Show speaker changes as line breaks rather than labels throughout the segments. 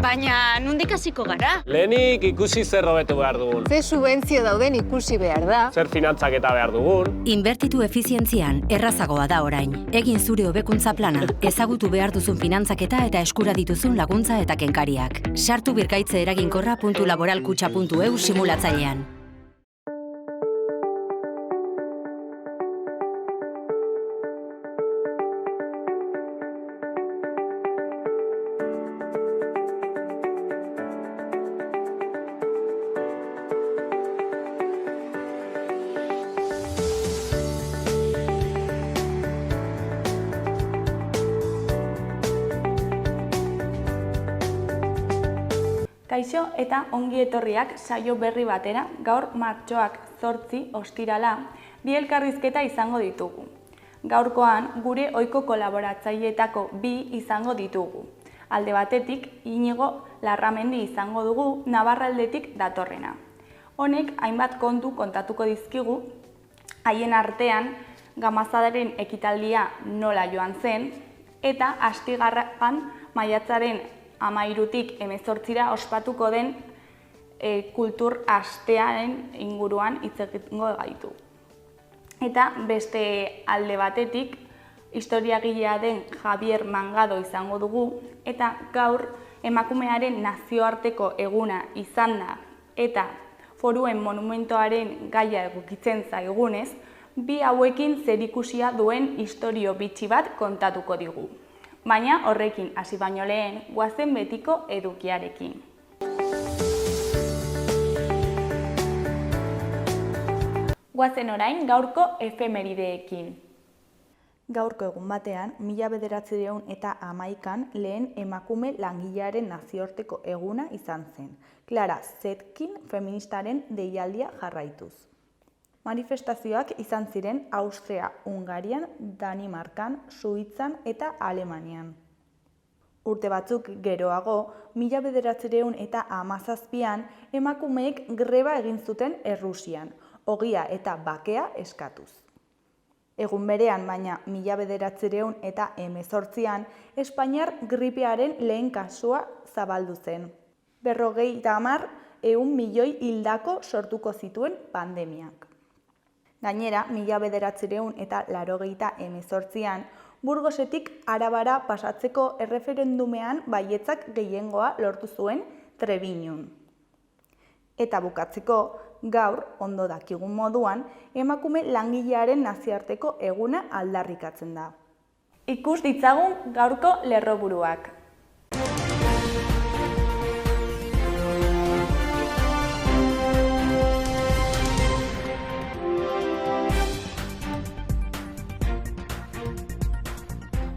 Baina, nondik hasiko gara?
Lehenik ikusi zer hobetu behar dugun.
Ze subentzio dauden ikusi behar da.
Zer finantzaketa behar dugun.
Inbertitu efizientzian errazagoa da orain. Egin zure hobekuntza plana, ezagutu behar duzun finantzaketa eta eskura dituzun laguntza eta kenkariak. Sartu birkaitze eraginkorra.laboralkutxa.eu simulatzailean.
Kaixo eta ongi etorriak saio berri batera, gaur martxoak 8 ostirala, bi elkarrizketa izango ditugu. Gaurkoan gure ohiko kolaboratzaileetako bi izango ditugu. Alde batetik Inigo Larramendi izango dugu Navarraldetik datorrena. Honek hainbat kontu kontatuko dizkigu, haien artean Gamazadaren ekitaldia nola joan zen eta Astigarragan maiatzaren 13tik 18ra ospatuko den kultur astearen inguruan hitz egingo gaitu. Eta beste alde batetik historiagilea den Javier Mangado izango dugu eta gaur emakumearen nazioarteko eguna izan da eta foruen monumentoaren gaia egokitzen zaigunez, bi hauekin zerikusia duen istorio bitxi bat kontatuko digu. Baina horrekin hasi baino lehen, goazen betiko edukiarekin. Goazen orain gaurko efemerideekin. Gaurko egun batean, 1911an lehen emakume langilearen nazioarteko eguna izan zen. Clara Zetkin feministaren deialdia jarraituz. Manifestazioak izan ziren Austria, Hungarian, Danimarkan, Suitzan eta Alemanian. Urte batzuk geroago, 1917an emakumeek greba egin zuten Errusian, ogia eta bakea eskatuz. Egun berean, baina 1918an Espainiar gripearen lehen kasua zabaldu zen. 50 milioi hildako sortuko zituen pandemiak. Gainera, 1988an Burgosetik Arabara pasatzeko erreferendumean baietzak gehiengoa lortu zuen Trebiñun. Eta bukatzeko, gaur, ondo dakigun moduan, emakume langilearen nazioarteko eguna aldarrikatzen da. Ikus ditzagun gaurko lerroburuak.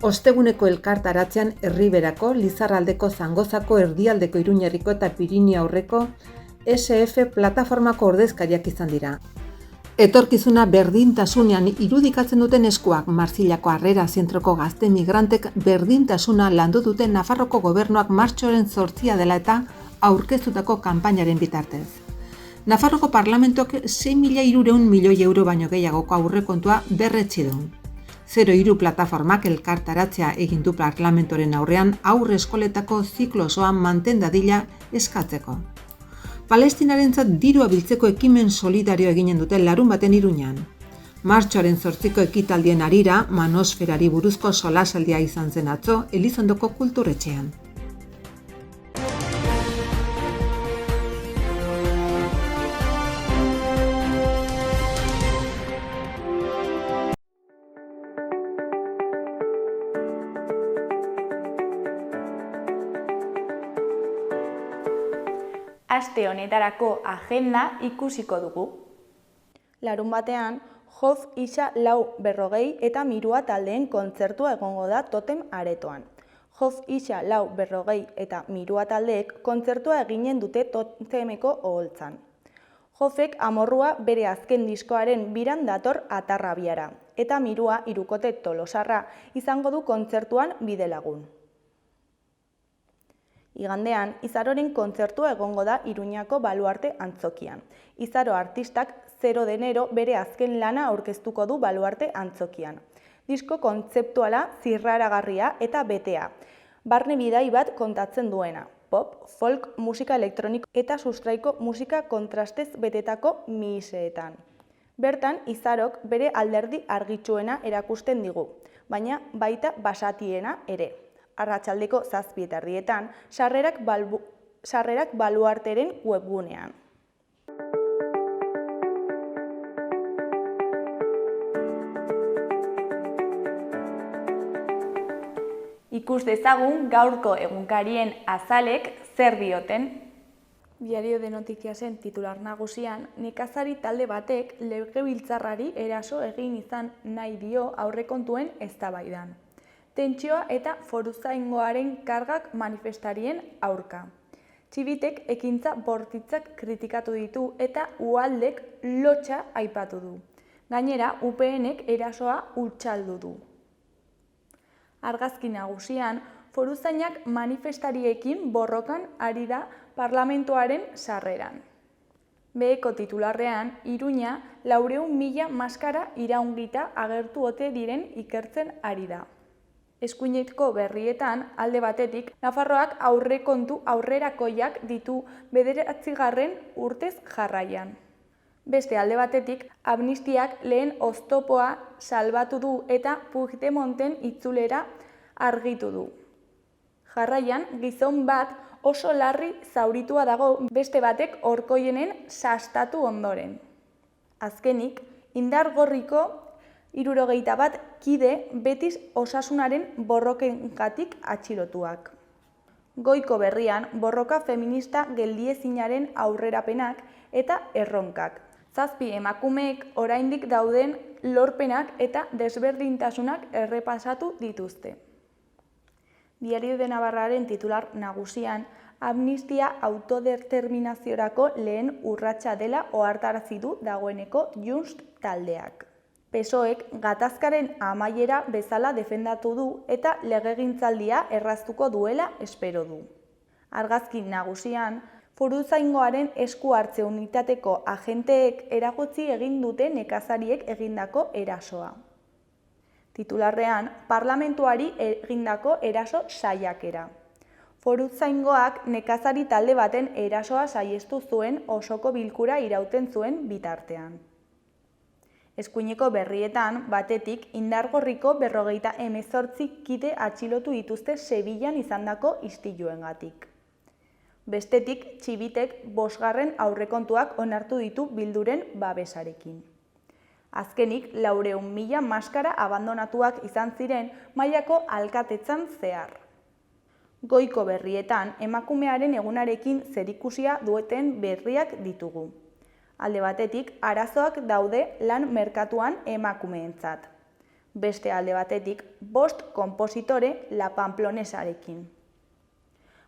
Osteguneko elkartaratzean Erriberako, Lizarraldeko, Zangozako, Erdialdeko, Iruñerriko eta Pirinio aurreko SF plataformako ordezkariak izan dira. Etorkizuna berdintasunean irudikatzen duten eskuak Marsilako Harrera zentroko gazte migrantek berdintasuna landu duten Nafarroko gobernuak martxoaren 8 dela eta aurkeztutako kanpainaren bitartez. Nafarroko parlamentuak 6.300 milioi euro baino gehiagoko aurrekontua berretsi du. 03 plataformak elkartaratzea egin du parlamentoren aurrean haur eskoletako ziklo osoan manten dadila eskatzeko. Palestinarentzat dirua biltzeko ekimen solidario eginen dute larunbaten Iruñan. Martxoaren 8ko ekitaldien harira, manosferari buruzko solasaldia izan zen atzo Elizondoko kulturetxean.
Aste honetarako agenda ikusiko dugu. Larunbatean, Joz Isa Lau Berrogei eta Mirua taldeen kontzertua egongo da Totem aretoan. Joz Isa Lau Berrogei eta Mirua taldeek kontzertua eginen dute Totemeko oholtzan. Jozek amorrua bere azken diskoaren biran dator Atarrabiara, eta Mirua hirukote Tolosarra izango du kontzertuan bidelagun. Igandean, Izaroren kontzertua egongo da Iruñako Baluarte antzokian. Izaro artistak 0 de enero bere azken lana aurkeztuko du Baluarte antzokian. Disko kontzeptuala zirraragarria eta betea, barne bidai bat kontatzen duena. pop, folk, musika elektroniko eta sustraiko musika kontrastez betetako mihiseetan. Bertan, Izarok bere alderdi argitsuena erakusten digu, baina baita basatiena ere. Arratsaldeko 7:30 sarrerak Baluarteren webgunean. Ikus dezagun gaurko egunkarien azalek zer dioten. Diario de Noticiasen titular nagusian, nekazari talde batek legebiltzarrari eraso egin izan nahi dio aurrekontuen eztabaidan. Tentsioa eta foruzaingoaren kargak manifestarien aurka. Txibitek ekintza bortitzak kritikatu ditu eta Uhaldek lotxa aipatu du. Gainera, UPNek erasoa utxaldu du. Argazki nagusian, foruzainak manifestariekin borrokan ari da parlamentuaren sarreran. Beheko titularrean, Iruña 400.000 maskara iraungita agertu ote diren ikertzen ari da. Eskuinetko berrietan, alde batetik, Nafarroak aurrekontu aurrerakoiak ditu 9. urtez jarraian. Beste alde batetik, amnistiak lehen oztopoa salbatu du eta Puigdemonten itzulera argitu du. Jarraian, gizon bat oso larri zauritua dago beste batek Orkoienen sastatu ondoren. Azkenik, Indargorriko 61 kide Betis Osasunaren borrokengatik atxilotuak. Goiko berrian, borroka feminista geldiezinaren aurrerapenak eta erronkak. 7 emakumeek oraindik dauden lorpenak eta desberdintasunak errepasatu dituzte. Diario de Navarraren titular nagusian, amnistia autodeterminaziorako lehen urratsa dela ohartarazi du dagoeneko Junts taldeak. PSOEk gatazkaren amaiera bezala defendatu du eta legegintzaldia erraztuko duela espero du. Argazki nagusian, foruzaingoaren esku hartze unitateko agenteek eragotzi egin dute nekazariek egindako erasoa. Titularrean, parlamentuari egindako eraso saiakera. Foruzaingoak nekazari talde baten erasoa saiestu zuen osoko bilkura irauten zuen bitartean. Eskuineko berrietan, batetik, Indargorriko 58 kide atxilotu dituzte Sevillan izandako istiluengatik. Bestetik, Txibitek 5. aurrekontuak onartu ditu Bilduren babesarekin. Azkenik, 400.000 maskara abandonatuak izan ziren mailako alkatetzan zehar. Goiko berrietan, emakumearen egunarekin zerikusia dueten berriak ditugu. Alde batetik, arazoak daude lan merkatuan emakumeentzat. Beste alde batetik, 5 konpositore La Pamplonesarekin.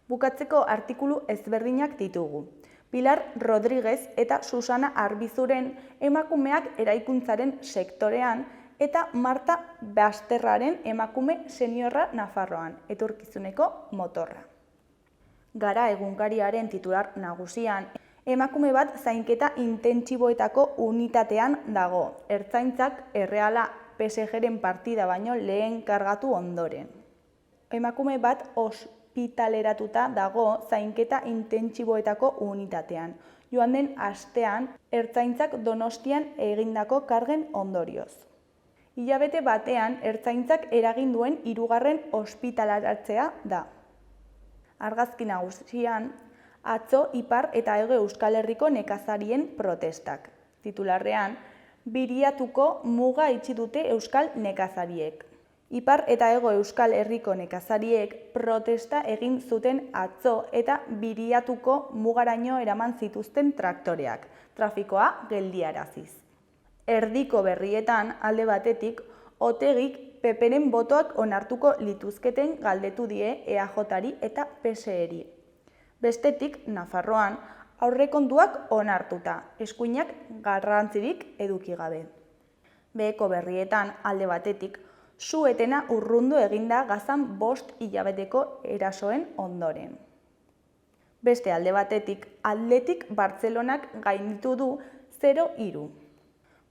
Bukatzeko artikulu ezberdinak ditugu. Pilar Rodríguez eta Susana Arbizuren emakumeak eraikuntzaren sektorean eta Marta Basterraren emakume seniorra Nafarroan, etorkizuneko motorra. Gara egunkariaren titular nagusian, emakume bat zainketa intentsiboetako unitatean dago, ertzaintzak erreala PSG-ren partida baino lehen kargatu ondoren. Emakume bat ospitaleratuta dago zainketa intentsiboetako unitatean, joan den astean ertzaintzak Donostian egindako kargen ondorioz. Hilabete batean ertzaintzak eragin duen 3. ospitaleratzea da. Argazki nagusian, atzo Ipar eta Hego Euskal Herriko nekazarien protestak. Titularrean, Biriatuko muga itxi dute Euskal nekazariek. Ipar eta Hego Euskal Herriko nekazariek protesta egin zuten atzo eta Biriatuko mugaraino eraman zituzten traktoreak, trafikoa geldiaraziz. Erdiko berrietan, alde batetik, Otegik PPren botoak onartuko lituzketen galdetu die EAJari eta PSEri. Bestetik, Nafarroan, aurrekontuak onartuta, eskuinak garrantzirik eduki gabe. Beheko berrietan, alde batetik, su-etena urrundu eginda Gazan 5 hilabeteko erasoen ondoren. Beste alde batetik, Athletic Bartzelonak gainditu du 0-3.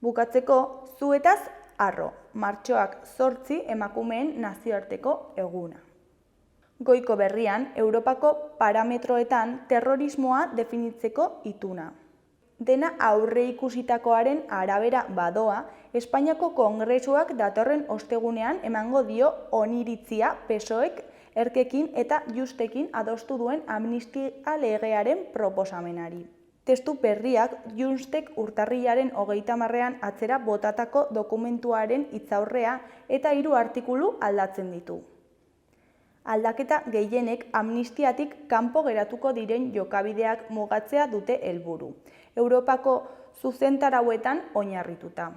Bukatzeko, zuetaz harro, martxoak 8 emakumeen nazioarteko eguna. Goiko berrian, Europako parametroetan terrorismoa definitzeko ituna. Dena aurre ikusitakoaren arabera badoa, Espainiako Kongresuak datorren ostegunean emango dio oniritzia PSOEk erkekin eta justekin adostu duen amnistia legearen proposamenari. Testu berriak Junstek urtarrilaren 30ean atzera botatako dokumentuaren hitzaurrea eta 3 artikulu aldatzen ditu. Aldaketa gehienek amnistiatik kanpo geratuko diren jokabideak mugatzea dute helburu, Europako zuzentarauetan oinarrituta.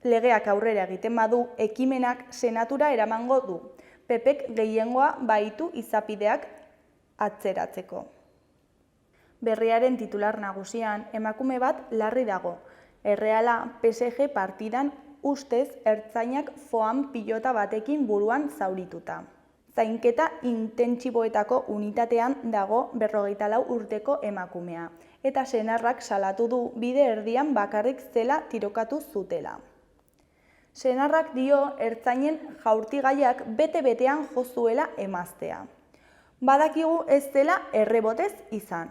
Legeak aurrera egiten badu, ekimenak senatura eramango du, PPek gehiengoa baitu izapideak atzeratzeko. Berriaren titular nagusian, emakume bat larri dago. Erreala PSG partidan ustez ertzainak foam pilota batekin buruan zaurituta. Zainketa intentsiboetako unitatean dago 54 urteko emakumea, eta senarrak salatu du bide erdian bakarrik zela tirokatu zutela. Senarrak dio ertzainen jaurtigaiak bete-betean jo zuela emaztea. Badakigu ez dela errebotez izan.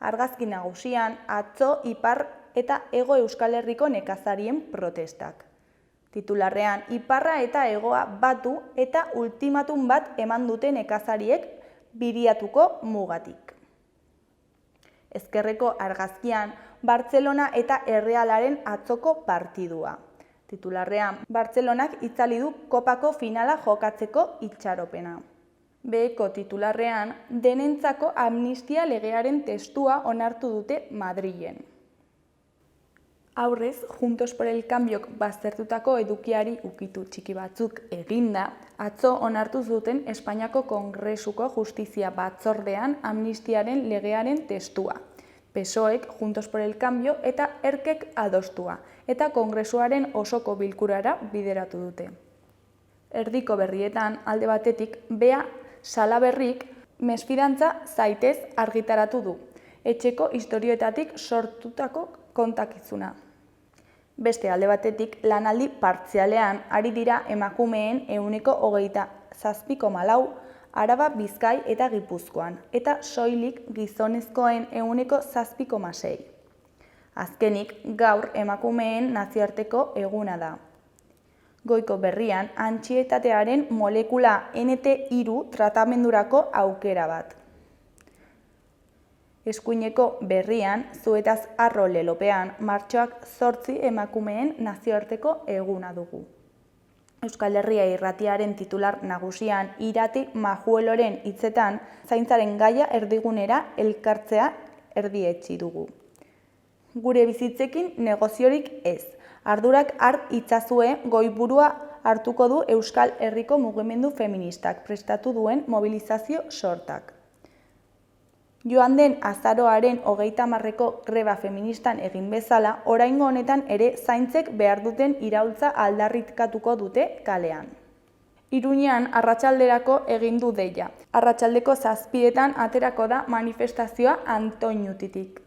Argazki nagusian atzo Ipar eta Hego Euskal Herriko nekazarien protestak. Titularrean Iparra eta Hegoa batu eta ultimatum bat eman dute nekazariek Biriatuko mugatik. Ezkerreko argazkian Bartzelona eta Errealaren atzoko partidua. Titularrean Bartzelonak itzali du kopako finala jokatzeko itxaropena. Beheko titularrean denentzako amnistia legearen testua onartu dute Madrilen. Aurrez, Juntos por el Cambiok baztertutako edukiari ukitu txiki batzuk eginda, atzo onartu zuten Espainiako Kongresuko Justizia Batzordean amnistiaren legearen testua. PSOEk, Juntos por el Cambio eta erkek adostua, eta Kongresuaren osoko bilkurara bideratu dute. Erdiko berrietan alde batetik, Bea Salaberrik mesfidantza zaitez argitaratu du, etxeko istorioetatik sortutako kontakizuna. Beste alde batetik, lanaldi partzialean ari dira emakumeen 27,4%, Araba, Bizkai eta Gipuzkoan, eta soilik gizonezkoen 7,6%. Azkenik, gaur emakumeen nazioarteko eguna da. Goiko berrian, antsietatearen molekula NT3 tratamendurako aukera bat. Eskuineko berrian, Zuetaz Arro lelopean, martxoak 8 emakumeen nazioarteko eguna dugu. Euskal Herria irratiaren titular nagusian, Irati Majueloren hitzetan, zaintzaren gaia erdigunera elkartzea erdietsi dugu. Gure bizitzekin negoziorik ez. Ardurak hart itzazue goiburua hartuko du Euskal Herriko mugimendu feministak prestatu duen mobilizazio sortak. Joan den azaroaren 30ko greba feministan egin bezala, oraingo honetan ere zaintzek behar duten iraultza aldarrikatuko dute kalean. Iruñean arratsalderako egin du deia. Arratsaldeko 7etan aterako da manifestazioa Antoñutitik.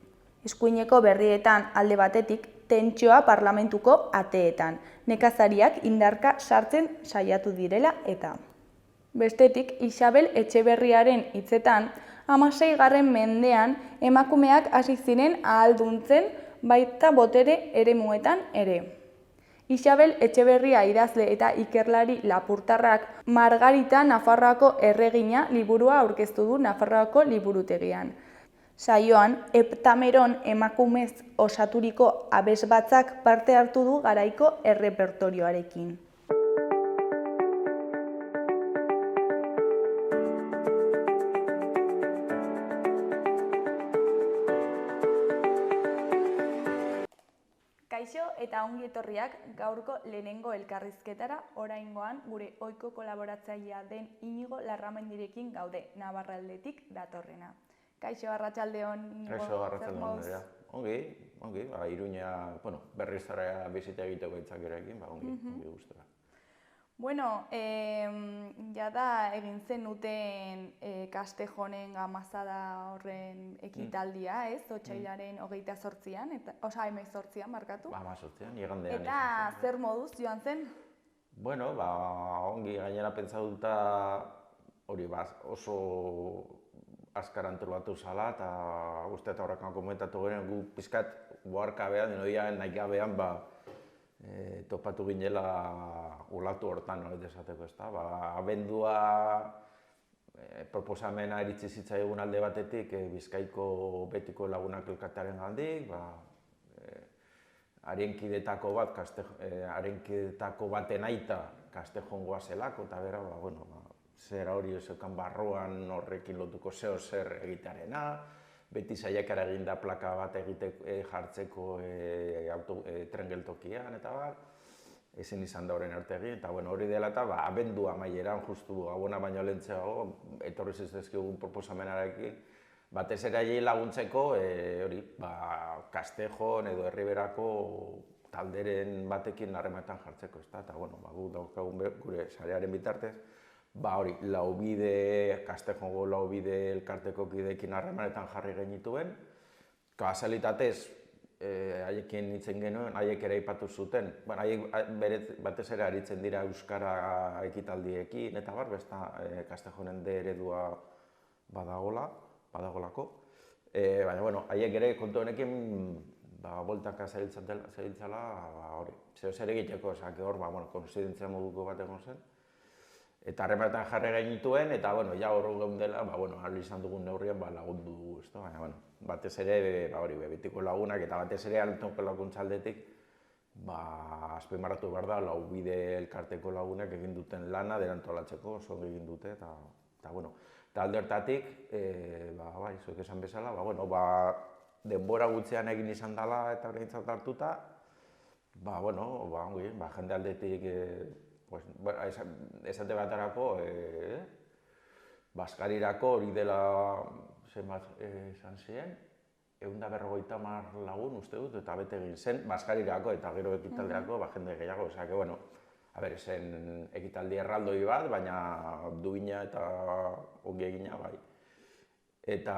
Eskuineko berrietan alde batetik tentsioa parlamentuko ateetan, nekazariak indarka sartzen saiatu direla eta. Bestetik, Isabel Etxeberriaren hitzetan, 16. mendean emakumeak hasi ziren ahalduntzen baita botere eremuetan ere. Isabel Etxeberria idazle eta ikerlari lapurtarrak Margarita Nafarroako erregina liburua aurkeztu du Nafarroako liburutegian. Saioan, Heptameron emakumez osaturiko abesbatzak parte hartu du garaiko errepertorioarekin. Kaixo eta ongi etorriak gaurko lehenengo elkarrizketara, oraingoan gure ohiko kolaboratzailea den Inigo Larramendirekin gaude, Navarraldetik datorrena. Kaixo, arratsaldeon, Inigo.
Kaixo, arratsaldeon, ja. Ongi, Iruña, berriz zara bizita egiteko itzakerekin, ongi gustora.
Bueno, jada egin zenuten Castejonen gamazada horren ekitaldia, ez? Otsailaren 28an, osa 18an markatu.
18an, igandean.
Eta zer moduz joan zen?
Bueno, ongi gainera pentsatuta hori oso azkar antolatu zala, eta uste eta horrekan komentatu garen, gu pizkat boarkabean, nahi gabean, topatu ginela olatu hortan, nolet esateko, ezta? Abendua proposamena iritsi zitzaigun alde batetik Bizkaiko Betiko Lagunak elkartearen gandik, harenkidetako baten aita Kastejongoa zelako, eta bera, zera hori zeukan barruan horrekin lotuko zeo zer egitearena, beti saiakera eginda plaka bat jartzeko tren geltokian, eta ezin izan da horren arte egin, eta hori dela eta abendu amaieran, justu abona baino lehentxeago, etorri ziztezkigun proposamenarekin, batez ere aiei laguntzeko, Kastejon edo Herriberako talderen batekin harremanetan jartzeko, eta guk daukagun gure sarearen bitartez, Kastejongo laubide elkarteko kideekin harremanetan jarri genituen, kasualitatez, haiekin hitzen genuen, haiek ere aipatu zuten, haiek batez ere aritzen dira euskara ekitaldiekin, eta besta Kastejonen de eredua badagolako. Baina, haiek ere kontu honekin, boltaka zailtzala, zer egiteko, hor, konsidentzia moduko bat egon zen. Eta harremanetan jarri genituen, eta ja hor geundela, ahal izan dugun neurrian lagundu dugu, baina, batez ere, Betiko Lagunak, eta batez ere Altonko Laguntza aldetik, azpimarratu behar da, laubide elkarteko lagunak egin duten lana, derantolatzeko, oso egin dute, eta alde hortatik, zuek esan bezala, denbora gutxean egin izan dela eta horregintzat hartuta, jende aldetik, esate batarako, Baskarirako hori dela, zenbat esan ziren, 150 lagun uste dut, eta bete egin zen, Baskarirako eta gero ekitalderako jende gehiago, zen ekitaldi erraldoi bat, baina duina eta ongi egina bai. Eta,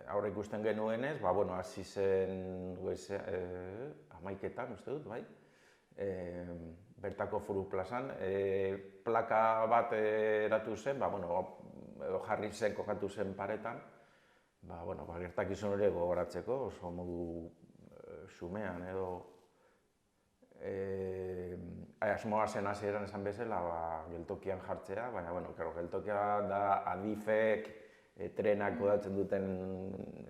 aurre ikusten genuenez, hasi zen 11etan uste dut, bai, bertako Foru plazan, plaka bat eratu zen, jarri zen, kokatu zen paretan, gertakizun hori gogoratzeko, oso modu xumean edo asmoa zen hasieran esan bezala geltokian jartzea, baina geltokia da Adifek trenak kudeatzen duten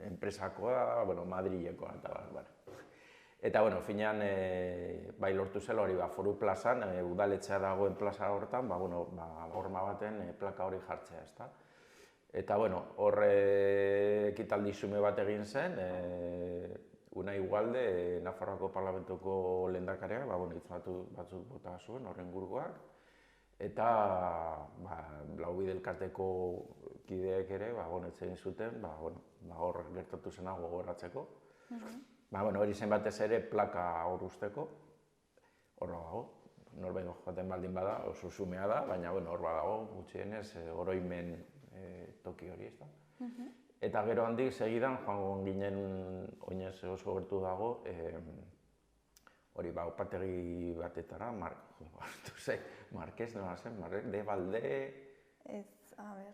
enpresakoa, Madrilekoa eta bat. Eta, finean, lortu zela hori Foru plazan, udaletxea dagoen plaza horretan, horma baten plaka hori jartzea, ezta. Eta, hor ekitaldi xume bat egin zen, Unai Ugalde, Nafarroako Parlamentuko lehendakaria, hitz batzuk bota zuen, horren ingurukoak. Eta, laubide elkarteko kideek ere, egin zuten, hor gertatu zena gogoratzeko. Hori zen batez ere plaka hor usteko, hor dago, norbait joaten baldin bada, oso xumea da, baina hor badago, gutxienez, oroimen toki hori, ezta. Eta gero handik segidan, joango ginen oinez oso gertu dago, hori upategi batetara, Marquez, nola zen, de Balde...
Ez, a ber...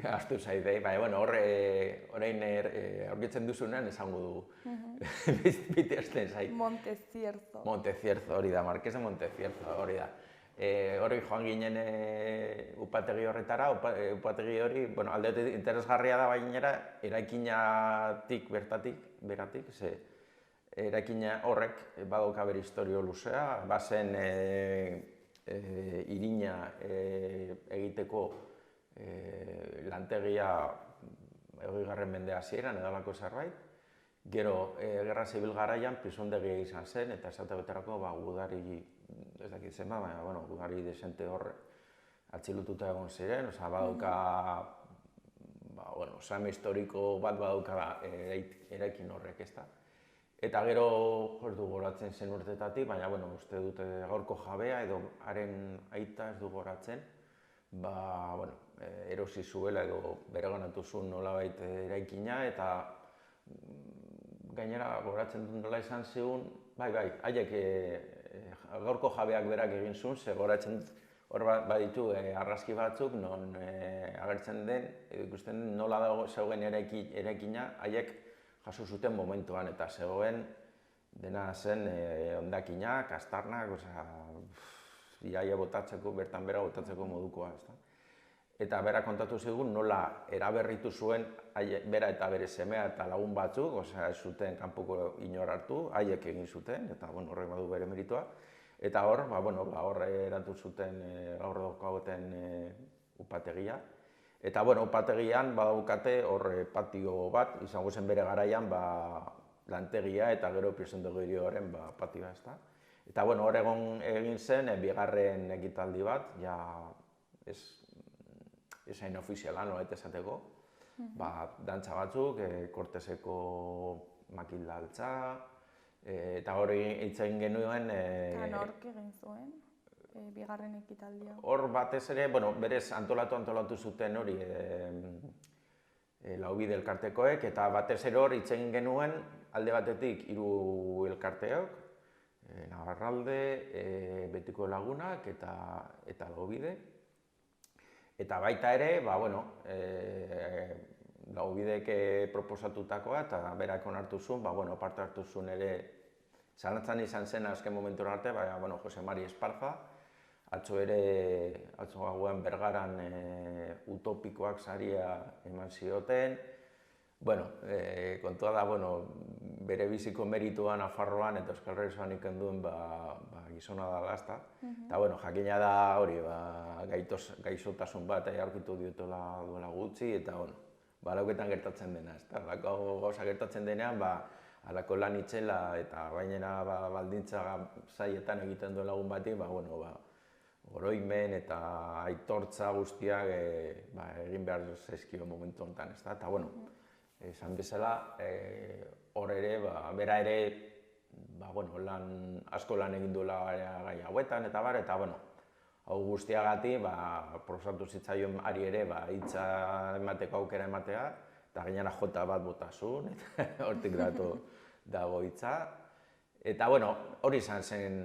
Aztu zaidei, baina orain aurkitzen duzunean esango dugu. Biti hasten zait.
Montezierzo.
Montezierzo, hori da, Marquez de Montezierzo, hori da. Hori joan ginen upategi horretara, upategi hori, alde interesgarria da bainera, eraikinatik beratik, eraikina horrek badauka bere historio luzea, bazen irina egiteko lantegia 20. mende hasieran edalako zerbait. Gero, Gerra Zibil garaian prisondegia izan zen, eta esate beterako gudari, ez dakit zen baina, gudari desente hor atxilututa egon ziren, badauka, same historiko bat badauka eraikin horrek, ezta. Eta gero, ez du goratzen zen urtetatik, baina, uste dute gaurko jabea edo haren aita ez du goratzen, erosi zuela edo bereganatu zuen nolabait eraikina, eta gainera goratzen dut nola izan zigun, haiek gaurko jabeak berak egin zuen, ze goratzen hor baditu argazki batzuk, non agertzen den, ikusten den nola dago zegoen eraikina, haiek jaso zuten momentuan, eta zegoen dena zen hondakinak, kastarnak, iaia botatzeko, bertan bera botatzeko modukoa, ezta. Eta bera kontatu zigun nola eraberritu zuen bera eta bere semea eta lagun batzuk, ez zuten kanpoko inor hartu, haiek egin zuten, eta horrek badu bere meritua. Eta hor, hor eratu zuten gaur daukagoten upategia. Eta upategian badaukate hor patio bat, izango zen bere garaian lantegia eta gero presontegirioaren patioa, ezta. Eta hor egin zen bigarren ekitaldi bat, ja esain ofiziala, nolait esateko, dantza batzuk, Korteseko makilda altza, eta hori hitz egin genuen...
Eta nork egin zuen, bigarren ekitaldia?
Hor batez ere, berez antolatu zuten hori Laubide elkartekoek, eta batez ere hor hitz egin genuen alde batetik 3 elkarteok, Navarralde, Betiko Lagunak eta Laubide. Eta baita ere, Laubidek proposatutakoa eta berak onartu zuen, parte hartu zuen ere zalantzan izan zen azken momentuan arte, Jose Mari Esparza, atzo gauean Bergaran utopikoak saria eman zioten. Kontua da, bere biziko merituan Nafarroan eta Euskal Herrian ikenduen gizona da gazta. Eta jakina da hori, gaixotasun bat aurkitu diotela duela gutxi, eta lauketan gertatzen dena. Halako gauza gertatzen denean, halako lan itxela eta gainera baldintza zailetan egiten duen lagun bati, oroimen eta aitortza guztiak egin behar zaizkio momentu honetan. Eta esan bezala, hor ere, bera ere, asko lan egin duela gai hauetan, eta hau guztiagatik, proposatu zitzaion ari ere, hitza emateko aukera ematea, eta gainera jota bat botazun, eta hortik dago hitza. Eta hori izan zen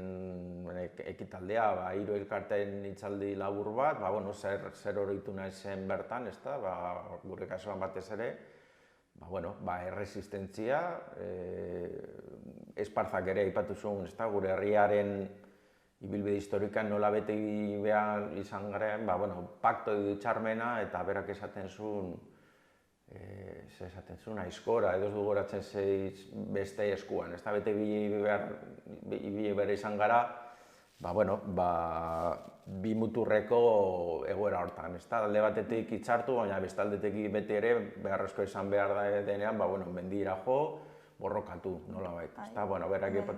ekitaldea, 3 elkarteen hitzaldi labur bat, zer oroitu nahi zen bertan, gure kasuan batez ere, erresistentzia, Esparzak ere aipatu zuen, gure herriaren ibilbide historikan nola bete behar izan garen, pakto edo hitzarmena eta berak esaten zuen, aizkora, edo ez du goratzen zeiz beste eskuan, bete ibili behar izan gara, bi muturreko egoera hortan, alde batetik hitzartu, baina beste aldetik beti ere beharrezko izan behar denean, mendira jo, borrokatu, nola baita.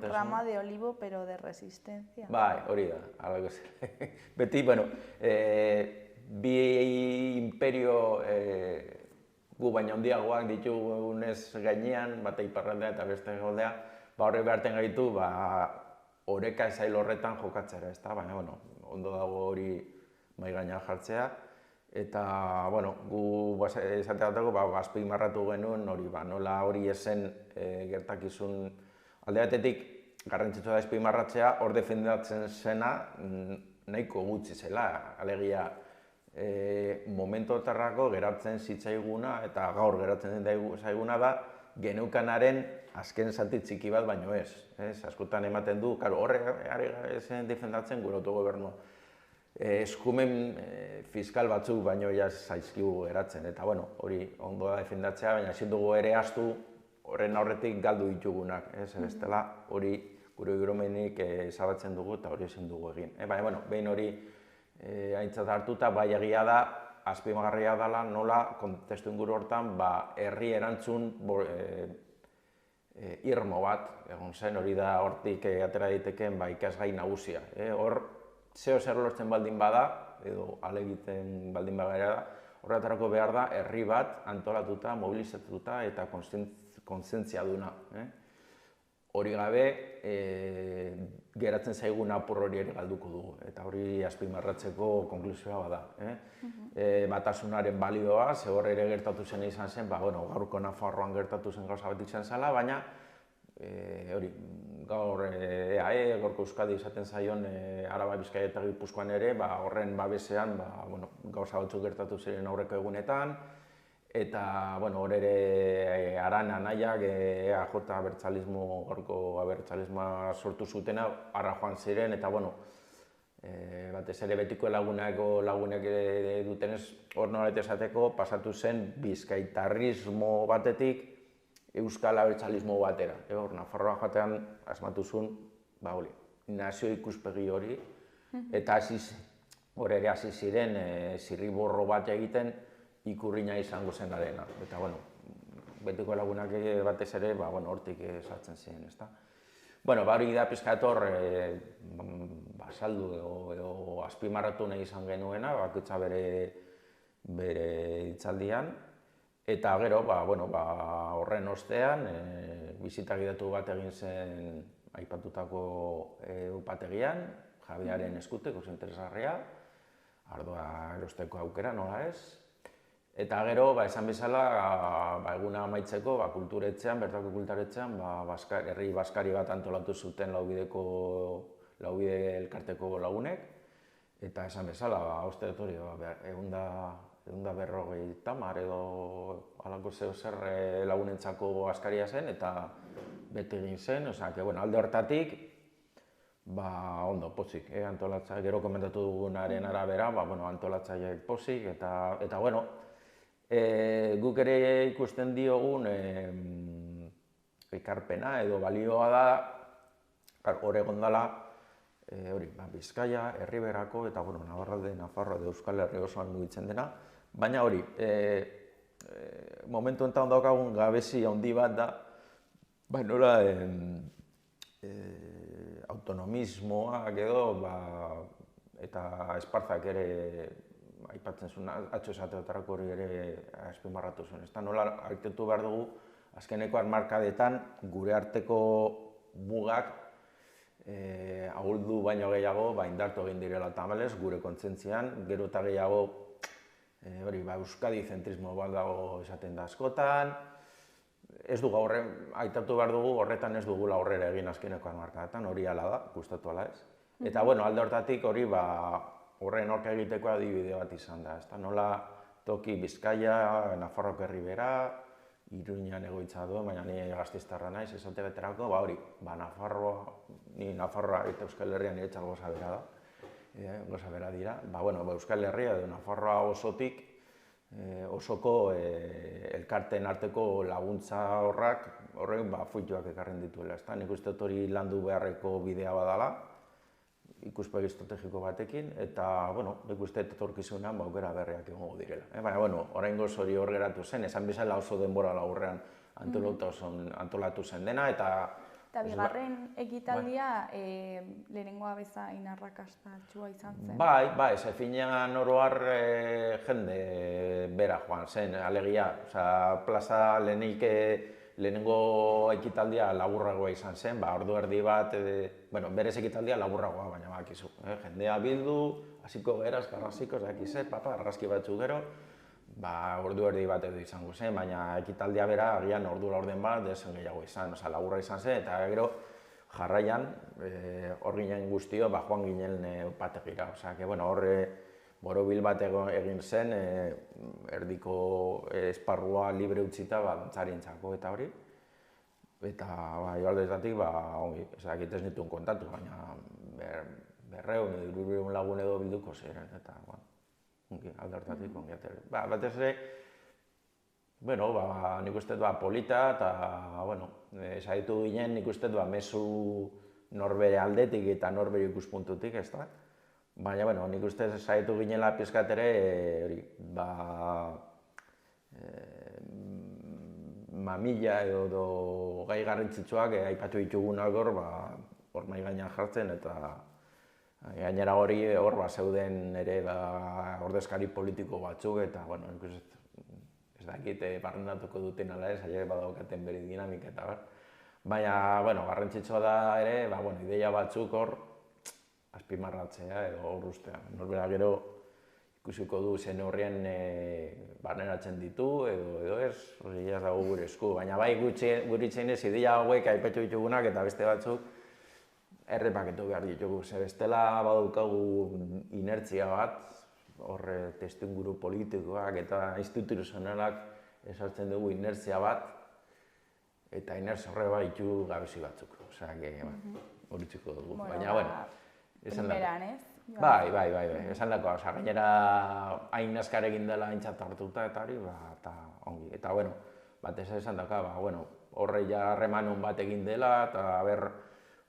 Rama de olivo, pero de resistencia.
Hori da, beti, bi imperio gu baina handiagoak ditugunez gainean, bata iparraldea eta beste goldea, horrek beharten gaitu, oreka ezail horretan jokatzera, baina, ondo dago hori mahai gainean jartzea. Eta, gu esateatako, azpimarratu genuen hori, nola hori esen gertakizun alde batetik garrantzitsua da azpimarratzea, hor defendatzen zena nahiko gutxi zela, alegia momentotarrako geratzen zitzaiguna eta gaur geratzen zaiguna da geneukanaren azken zati txiki bat baino ez. Askotan ematen du, horre zen defendatzen gure autogobernu eskumen fiskal batzuk baino zaizkigu geratzen. Eta hori ondo da defendatzea, baina ezin dugu ere ahaztu horren aurretik galdu ditugunak. Bestela hori gure giromenik ezabatzen dugu eta hori ezin dugu egin. Baina behin hori aintzat hartuta, egia da, azpimagarria dela nola kontestu inguru hortan herri erantzun irmo bat egon zen, hori da hortik atera ditekeen ikasgai nagusia. Hor, zeo zer lortzen baldin bada, edo alegiten baldin bagara da, horretarako behar da herri bat antolatuta, mobilizatuta eta kontzientzia duna. Hori gabe, geratzen zaigun apur hori ere galduko dugu, eta hori azpimarratzeko konklusioa bada. Batasunaren balioa, ze hor ere gertatu zen izan zen, gaurko Nafarroan gertatu zen gauza bat izan zela, baina hori, gaur EAE, Gaurko Euskadi izaten zaion Araba, Bizkaia eta Gipuzkoan ere, horren babesean gauza batzuk gertatu ziren aurreko egunetan, eta hor ere Arana nahiak EAJ abertzalismo, Gaurko abertzalismoa sortu zutena, arra joan ziren, eta batez ere betiko lagunek dutenez, hor nolet esateko, pasatu zen bizkaitarrismo batetik euskal abertzalismo batera. Hor, Nafarroa jatean asmatu zuen, nazio ikuspegi hori, eta hor ere hasi ziren zirriborro bat egiten ikurrina izango zen arena. Eta, betiko lagunak batez ere, hortik sartzen ziren, ezta? Hori da pizkat hor, saldu edo azpimarratu nahi izan genuena, bakoitza bere hitzaldian. Eta gero, horren ostean, bisita gidatu bat egin zen aipatutako upategian, Javiaren eskutik, oso interesgarria, ardoa erosteko aukera, nola ez. Eta gero, esan bezala, eguna amaitzeko, kulturetxean, bertako kulturetxean, herri baskari bat antolatu zuten Laubide elkarteko lagunek, eta esan bezala, uste dut hori, egun da 50 edo halako zer lagunentzako askaria zen, eta bete egin zen, alde hortatik, ondo, pozik, gero komentatu dugunaren arabera, antolatzaileek pozik, eta guk ere ikusten diogun ekarpena edo balioa da, hor egon dela, Bizkaia, Erriberako eta Navarralde, Nafarroa edo Euskal Herri osoan mugitzen dena, baina hori, momentu enten daukagun gabezi handi bat da, nola autonomismoak edo eta Espartzak ere aipatzen zuen, atxo esateotarako hori ere azpimarratu zuen. Nola aitortu behar dugu, azkeneko hamarkadetan gure arteko mugak ahuldu baino gehiago indartu egin direla tamalez, gure kontzentzian, gero eta gehiago Euskadi zentrismo bat dago esaten da askotan, ez dugu aitortu behar dugu, horretan ez dugula aurrera egin azkeneko hamarkadetan, hori hala da, gustatu ala ez. Eta alde hortatik hori horren orka egiteko adibide bat izan da, nola toki Bizkaia, Nafarroko Erribera, Iruñan egoitza duen, baina ni Gasteiztarra naiz, esate beterako, Nafarroa eta Euskal Herria nire txal goza bera da, goza bera dira. Euskal Herria edo Nafarroa osotik, osoko elkarteen arteko laguntza horrek fuituak ekarren dituela. Nik uste dut hori landu beharreko bidea badala, ikuspegi estrategiko batekin, eta nik uste etorkizunean aukera berriak egongo direla. Baina, oraingoz hori hor geratu zen, esan bezala oso denbora laburrean antolatu zen dena, eta...
Eta bigarren ekitaldia lehenengoa bezain arrakastatxua izan zen?
Bai, finean oroar jende bera joan zen, alegia. Plaza lehenengo ekitaldia laburragoa izan zen, ordu erdi bat, berez ekitaldia laburragoa, baina bakizu. Jendea bildu, hasiko geraz, garrasiko, argazki batzuk gero, ordu erdi bat edo izango zen, baina ekitaldia bera agian ordu laurden bat dezen gehiago izan, laburra izan zen, eta gero jarraian, hor ginen guztio, joan ginen upategira. Horre borobil bat egin zen, erdiko esparrua libre utzita dantzarientzako eta hori. Eta aldetatik, ongi, ez nituen kontatu, baina 200 lagun edo bilduko ziren, eta alde hortatik ongi atera. Batez ere, nik uste polita, eta saiatu ginen nik uste mezu norbere aldetik eta norbere ikuspuntutik, ez da? Baina, nik uste saiatu ginela pizkat ere, mamila edo gai garrantzitsuak aipatu ditugunak hor mahai gainean jartzen, eta gainera hori hor zeuden ere ordezkari politiko batzuk, eta ez dakit barrenatuko duten ala ez, aile badaukaten bere dinamika eta bar. Baina, garrantzitsua da ere, ideia batzuk hor azpimarratzea edo hor ustea. Norbera gero ikusiko du zen horrien barneratzen ditu, edo ez, hori ez dago gure esku. Baina bai guritzen ez ideia hauek aipatu ditugunak eta beste batzuk errepaketu behar ditugu. Ze bestela badaukagu inertzia bat, horre testuinguru politikoak eta instituzionalak esartzen dugu inertzia bat, eta inertzia horre baditu gabezi batzuk. Osea, hori txiko dugu. Baina, bueno, esan dago.
Primeran, ez?
Bai, esan dago, gainera hain askar egin dela aintzat hartuta eta hori, eta ongi. Eta, bueno, batez esan dago, horre ja harreman bat egin dela, eta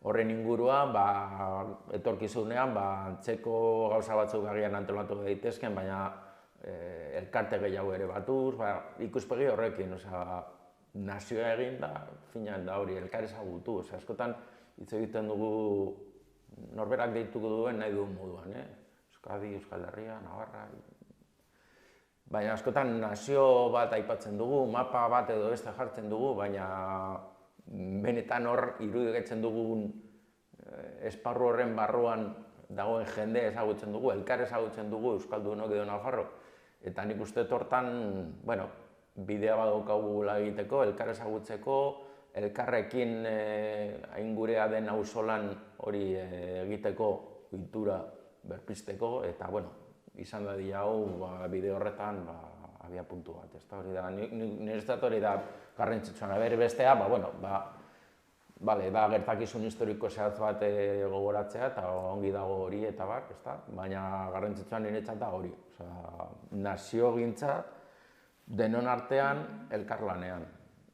horren inguruan, etorkizunean, antzeko gauza batzuk agian antolatu daitezken, baina elkarte gehiago ere batuz, ikuspegi horrekin, nazioa egin da, finean da hori, elkar ezagutu, askotan hitz egiten dugu norberak deituko duen nahi duen moduan, Euskadi, Euskal Herria, Navarra. Baina askotan nazio bat aipatzen dugu, mapa bat edo beste jartzen dugu, baina benetan hor irudikatzen dugun esparru horren barruan dagoen jende ezagutzen dugu, elkar ezagutzen dugu Euskaldunok edo Nafarro. Eta nik uste hortan, bidea badaukagu egiteko, elkar ezagutzeko, elkarrekin hain gurea den auzolan hori egiteko, kultura berpizteko, eta, izan da dira hau bide horretan abia puntu bat, ez da hori da, niretzat hori da garrantzitsuena, bestea, da gertakizun historiko zehatz bat gogoratzea, eta ongi dago hori eta bar, ez da, baina garrantzitsuan niretzat da hori, nazio-gintza denon artean elkarlanean,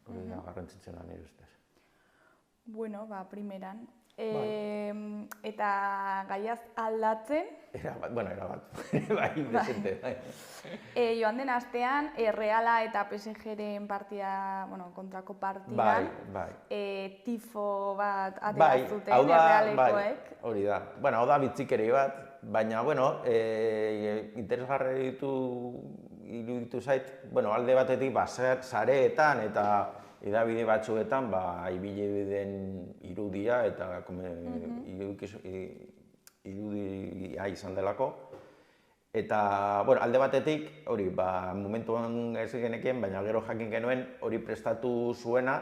hori da garrantzitsuena nire ustez.
Bueno, primeran. Eta gaiaz aldatzen?
Erabat, bai, desente.
Joan den astean, Reala eta PSG-ren partida, kontrako partidan, tifo bat atera zuten Realekoek.
Hori da. Hau da bitzikeri bat, baina, interesgarri iruditu zait, alde batetik, sareetan eta edabide batzuetan, ibili den irudia eta irudia izan delako. Eta, alde batetik, hori, momentuan ez genekien, baina gero jakin genuen hori prestatu zuena,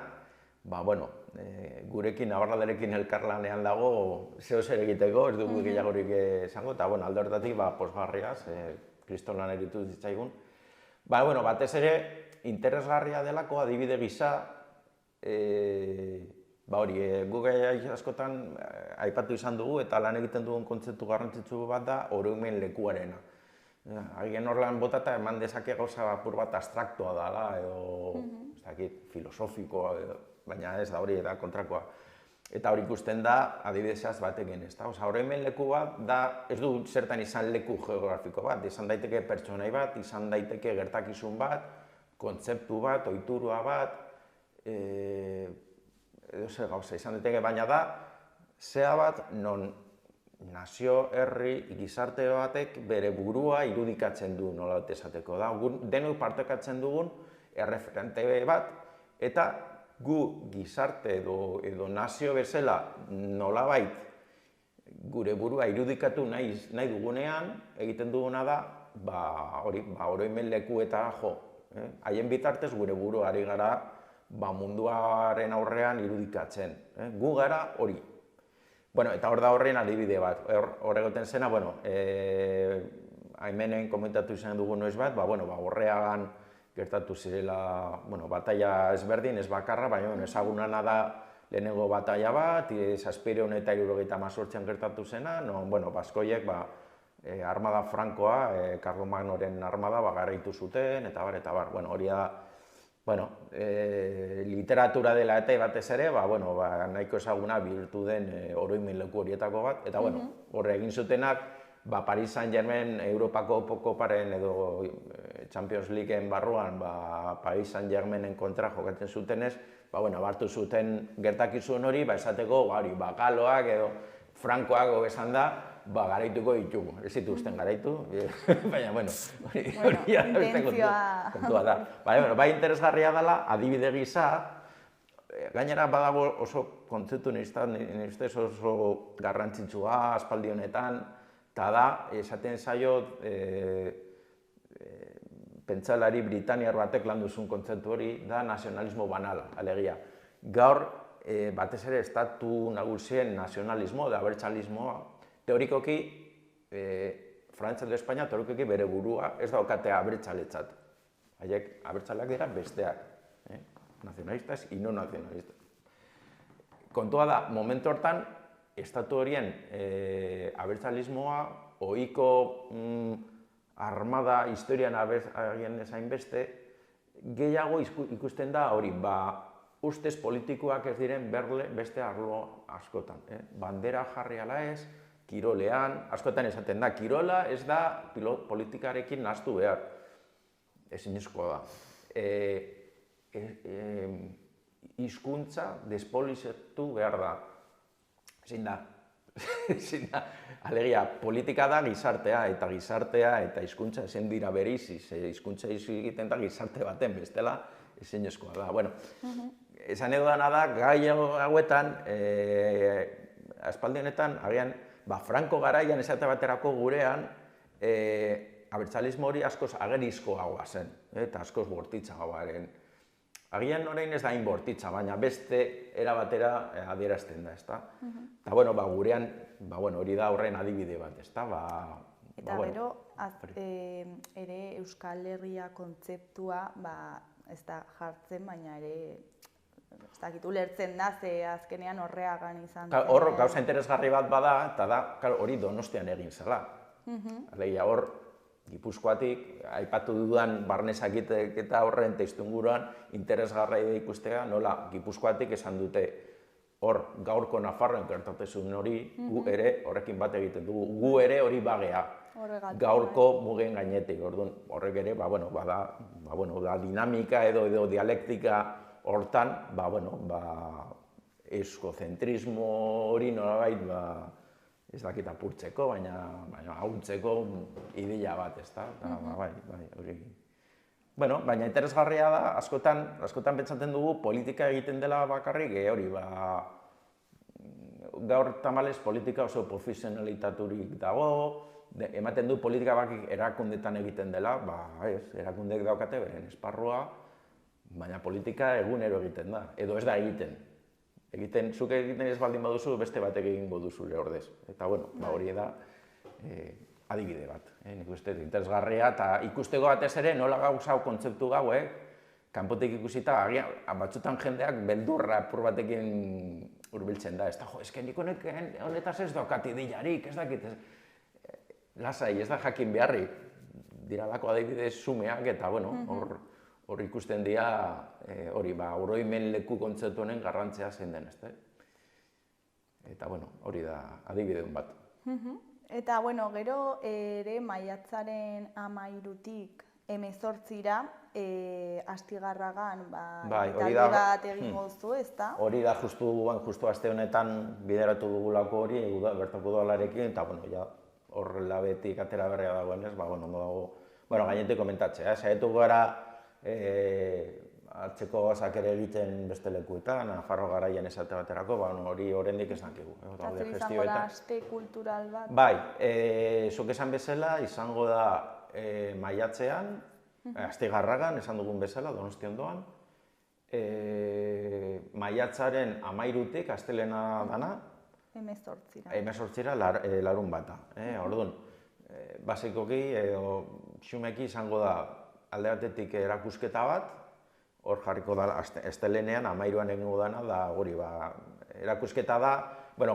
gurekin, Navarralderekin elkarlanean dago, zeo zer egiteko, ez dugu gehiagorik esango, eta, alde horretatik, pozgarriaz, kristolan eritu zitzaigun. Batez ere, interesgarria delako adibide gisa, guk askotan aipatu izan dugu eta lan egiten dugun kontzeptu garrantzitsu bat da oroimen lekuarena. Agian horrean botata eman dezake gauza apur bat abstraktua dela edo filosofikoa, baina ez da hori eta kontrakoa. Eta hori ikusten da adibidezaz batekin, ez da? Oroimen leku bat da ez du zertan izan leku geografiko bat, izan daiteke pertsonai bat, izan daiteke gertakizun bat, kontzeptu bat, ohitura bat, edo zer gauza izan daiteke, baina da, zea bat non nazio, herri, gizarte batek bere burua irudikatzen du nola esateko da. Denok partekatzen dugun erreferente bat, eta gu gizarte edo nazio bezala nolabait gure burua irudikatu nahi dugunean, egiten duguna da, oroimen lekuetara jo. Haien bitartez gure buruari gara munduaren aurrean irudikatzen. Gu gara hori. Eta hor da horren adibide bat. Hor egoten zena, haimenen komentatu izan dugu noiz bat, Horreagan gertatu zirela bataila ezberdin, ez bakarra, baina ezagunana da lehenengo bataila bat, 1778an gertatu zena, baskoiek armada frankoa, Karlomagnoren armada garaitu zuten, eta bar, hori da, literatura dela eta batez ere, nahiko ezaguna bihurtu den oroimen leku horietako bat, eta horre egin zutenak, Paris Saint-Germain Europako Koparen edo Champions Leagueen barruan Paris Saint-Germainen kontra jokatzen zutenez, hartu zuten gertakizun hori, esateko, galoak edo frankoak esan da, garaituko ditugu, ez zituzten garaitu, baina, hori beste kontua da. Interesgarria dela, adibide gisa, gainera badago oso kontzeptu nire ustez oso garrantzitsua aspaldi honetan, eta da, esaten zaio pentsalari britaniar batek lan duzun kontzeptu hori da nazionalismo banala, alegia. Gaur, batez ere, estatu nagusien nazionalismo, da abertzalismoa, teorikoki, Frantzia edo Espainia teorikoki bere burua ez daukatea abertzaletzat. Haiek abertzaleak dira besteak, nazionalistas y no nazionalistas. Kontua da, momentu hortan, estatu horien abertzalismoa, ohiko armada historian agian ezain beste, gehiago ikusten da hori, ustez politikoak ez diren berle beste arlo askotan. Bandera jarri ala ez, kirolean, askotan esaten da, kirola ez da politikarekin nahastu behar. Ezinezkoa da. Hizkuntza despolizatu behar da. Ezin da. Alegia, politika da gizartea eta hizkuntza ezin dira bereizi, hizkuntza egiten da gizarte baten, bestela ezinezkoa da. Bueno, esan edo dana da, gai hauetan, aspaldi honetan, agian, Franco garaian esate baterako gurean, abertzalismo hori askoz agerizkoagoa zen, eta askoz bortitzagoaren. Agian orain ez da hain bortitza, baina beste era batera adierazten da, ezta? Eta, gurean, hori da horren adibide bat, ezta?
Eta gero, ere Euskal Herria kontzeptua, ez da jartzen, baina ere, ez dakit ulertzen da, ze azkenean horreagan izan zen.
Hor, gauza interesgarri bat bada, eta da, hori Donostian egin zela. Alegia, hor, Gipuzkoatik, aipatu dudan barnezakit eta horren testuinguruan interesgarria da ikustea, nola Gipuzkoatik esan dute hor gaurko Nafarroan gertatezun hori, gu ere horrekin bat egiten dugu, gu ere hori bagea, gaurko mugen gainetik, horrek ere, da dinamika edo dialektika hortan, euskozentrismo hori nolabait, ez dakit apurtzeko, baina ahultzeko ideia bat, ez da? Baina interesgarria da, askotan pentsatzen dugu politika egiten dela bakarrik, hori, gaur tamalez politika oso profesionalitaturik dago, ematen du politika bakik erakundetan egiten dela, erakundek daukate beren esparrua, baina politika egunero egiten da, edo ez da egiten. Zuk egiten ez baldin baduzu, beste batek egingo duzu ordez. Eta, hori da adibide bat. Nik uste interesgarria, eta ikusteko batez ere nola gauza kontzeptu gau, kanpotik ikusita, batzutan jendeak beldurra apur batekin hurbiltzen da. Ez da, nik honetaz ez daukat ideiarik, ez dakit. Lasai, ez da jakin beharrik. Diralako adibide sumeak, eta, hor ikusten dira, oroimen leku kontzeptu honen garrantzia zein den, ezta? Eta, hori da adibide bat.
Eta, gero ere maiatzaren 13-tik 18-ra Astigarragan ekitaldi bat egingo duzu, ezta?
Hori da justu aste honetan bideratu dugulako hori, bertako udalarekin, eta, hor labetik atera berria dagoen, ez? Ondo dago, gainetik komentatzea, saiatu gara atzeko gozak ere egiten beste lekuetan, Nafarro garaian esate baterako, hori oraindik ez dakigu.
Eta izango da aste kultural bat?
Bai, zuk esan bezala, izango da maiatzean, Astigarragan, esan dugun bezala, Donosti ondoan, maiatzaren 13-tik, astelena dana, 18-ra larun bata. Orduan, basikoki, xumeki izango da alde batetik erakusketa bat, hor jarriko da astelenean, 13an egingo dana, da hori, erakusketa da,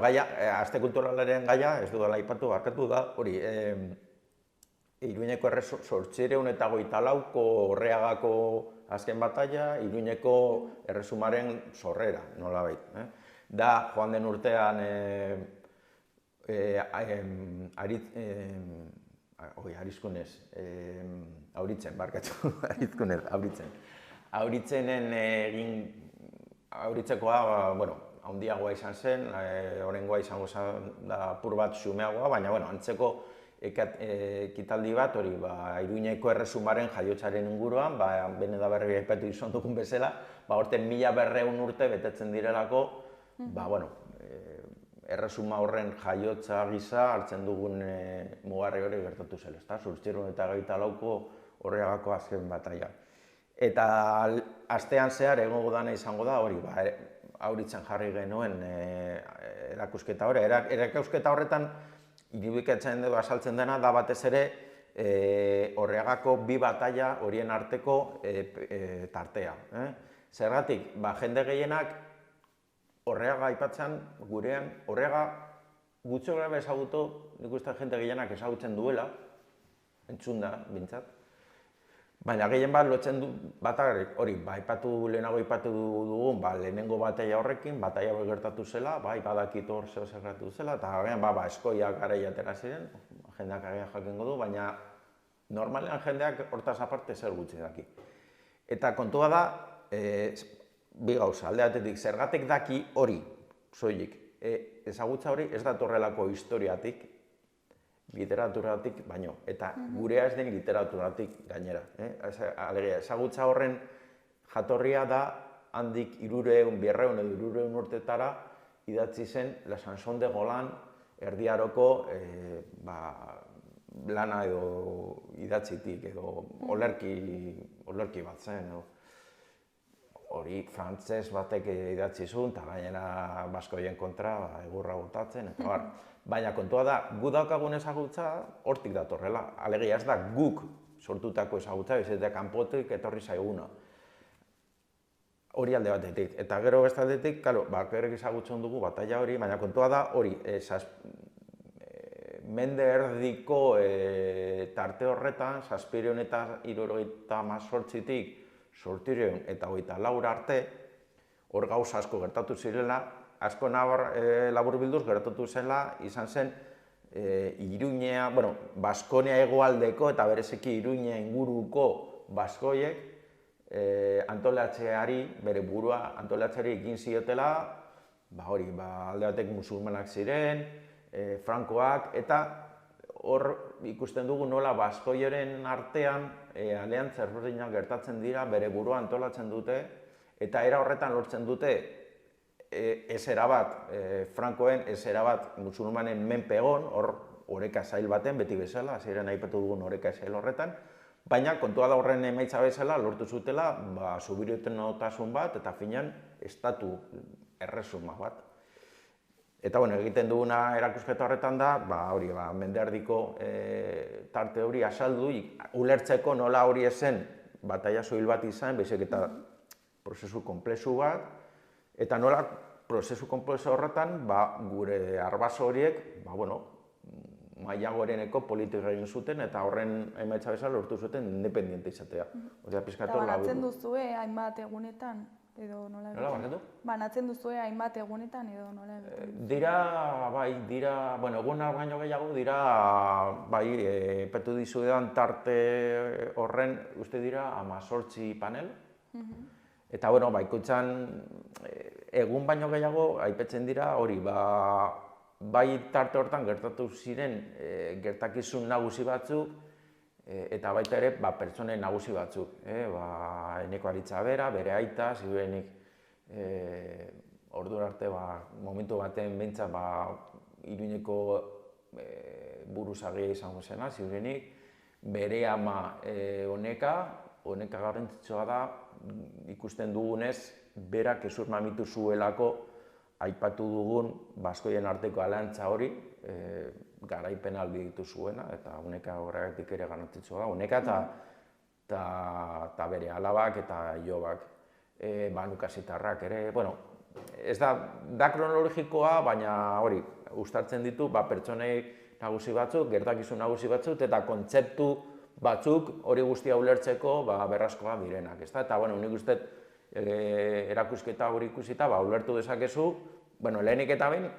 gaia, aste kulturalaren gaia, ez dudala aipatu, barkatu da, hori, Iruñeko 824ko Orreagako azken batalla, Iruñeko erresumaren sorrera, nolabait. Da, joan den urtean, Auritzen, barkatu, Auritzekoa, handiagoa izan zen, horrengoa izango zen da apur bat xumeagoa, baina antzeko ekitaldi bat, hori, Iruñeko erresumaren jaiotzaren inguruan, Beneda Berri aipatu izan dugun bezala, horten 1200 urte betetzen direlako, erresuma horren jaiotza gisa hartzen dugun mugarri hori gertatu zela, ezta? 1824ko Orriagako azken bataila. Eta astean zehar egongo dana izango da hori, auritzen jarri genuen erakusketa hori. Erakusketa horretan, irudikatzen dugu azaltzen dena, da batez ere Orriagako bi bataila horien arteko tartea. Zergatik, jende gehienak Orriaga aipatzen gurean, Orriaga gutxo gara ezagutu, nik uste jende gehienak ezagutzen duela, entzun da, bintzat. Baina gehien bat lotzen du, hori, lehenago aipatu dugun, lehenengo bataila horrekin, bataila hori gertatu zela, badakit hor zeo gertatu zela, eta agian eskoiak garai atera ziren, jendeak agian jakingo du, baina normalean jendeak hortaz aparte zer gutxi daki. Eta kontua da, bi gauza, alde batetik, zergatik daki hori, soilik, ezagutza hori ez datorrelako historiatik, literaturatik baino, eta gurea ez den literaturatik gainera. Alegia, ezagutza horren jatorria da handik 200, 200 edo 200 urtetara idatzi zen La Chanson de Golan erdiaroko lana edo idatzitik edo olerki bat zen. Hori frantzes batek idatzi zuen, eta gainera baskoien kontra egurra botatzen, eta bar. Baina kontua da, gu daukagun ezagutza hortik datorrela. Alegia ez da guk sortutako ezagutza, ez da kanpotik etorri zaiguna. Hori alde batetik. Eta gero beste aldetik, bakarrik ezagutzen dugu bataila hori, baina kontua da hori, mende erdiko tarte horretan, 778tik 1824 arte, hor gauza asko gertatu zirela, asko laburbilduz gertatu zela, izan zen Iruñea, Baskonia hegoaldeko eta bereziki Iruñea inguruko baskoiek antolatzeari, bere burua antolatzeari egin ziotela, alde batek musulmanak ziren, frankoak, eta hor ikusten dugu nola baskoiaren artean aliantza ezberdinak gertatzen dira, bere burua antolatzen dute, eta era horretan lortzen dute ezera bat, frankoen ezera bat musulmanen menpe egon, hor oreka zail baten, beti bezala, hasieran aipatu dugun oreka zail horretan, baina kontua da horren emaitza bezala lortu zutela subiranotasun bat eta finean estatu erresuma bat. Eta egiten duguna erakusketa horretan da, mende erdiko tarte hori azaldu, ulertzeko nola hori esen bataila soil bat izan, baizik eta prozesu konplexu bat, eta nola prozesu konplexu horretan gure arbaso horiek maila goreneko politika egin zuten eta horren emaitza bezala lortu zuten independiente izatea.
Eta banatzen duzue hainbat egunetan? Nola
barkatu?
Banatzen duzue hainbat egunetan edo nola egiten?
Dira, egunak baino gehiago, dira, petu dizuedan tarte horren, uste dira, 18 panel. Eta, ikutzen egun baino gehiago, aipetzen dira, hori, bai tarte hortan gertatu ziren gertakizun nagusi batzuk, eta baita ere pertsonen nagusi batzuk. Eneko Aritza bera, bere aita, ziurenik ordu arte momentu baten behintzat Iruñeko buruzagia izango zena, ziurenik, bere ama Oneka garrantzitsua da, ikusten dugunez, berak ezur mamitu zuelako aipatu dugun baskoien arteko aliantza hori, garaipen albiditu zuena, eta Oneka horregatik ere garrantzitsua da. Oneka eta bere alabak eta ilobak, nukasitarrak ere, ez da kronologikoa, baina hori, uztartzen ditu pertsonei nagusi batzuk, gertakizun nagusi batzuk, eta kontzeptu batzuk hori guztia ulertzeko berrazkoa direnak. Eta nik uste erakusketa hori ikusita ulertu dezakezu, lehenik eta behin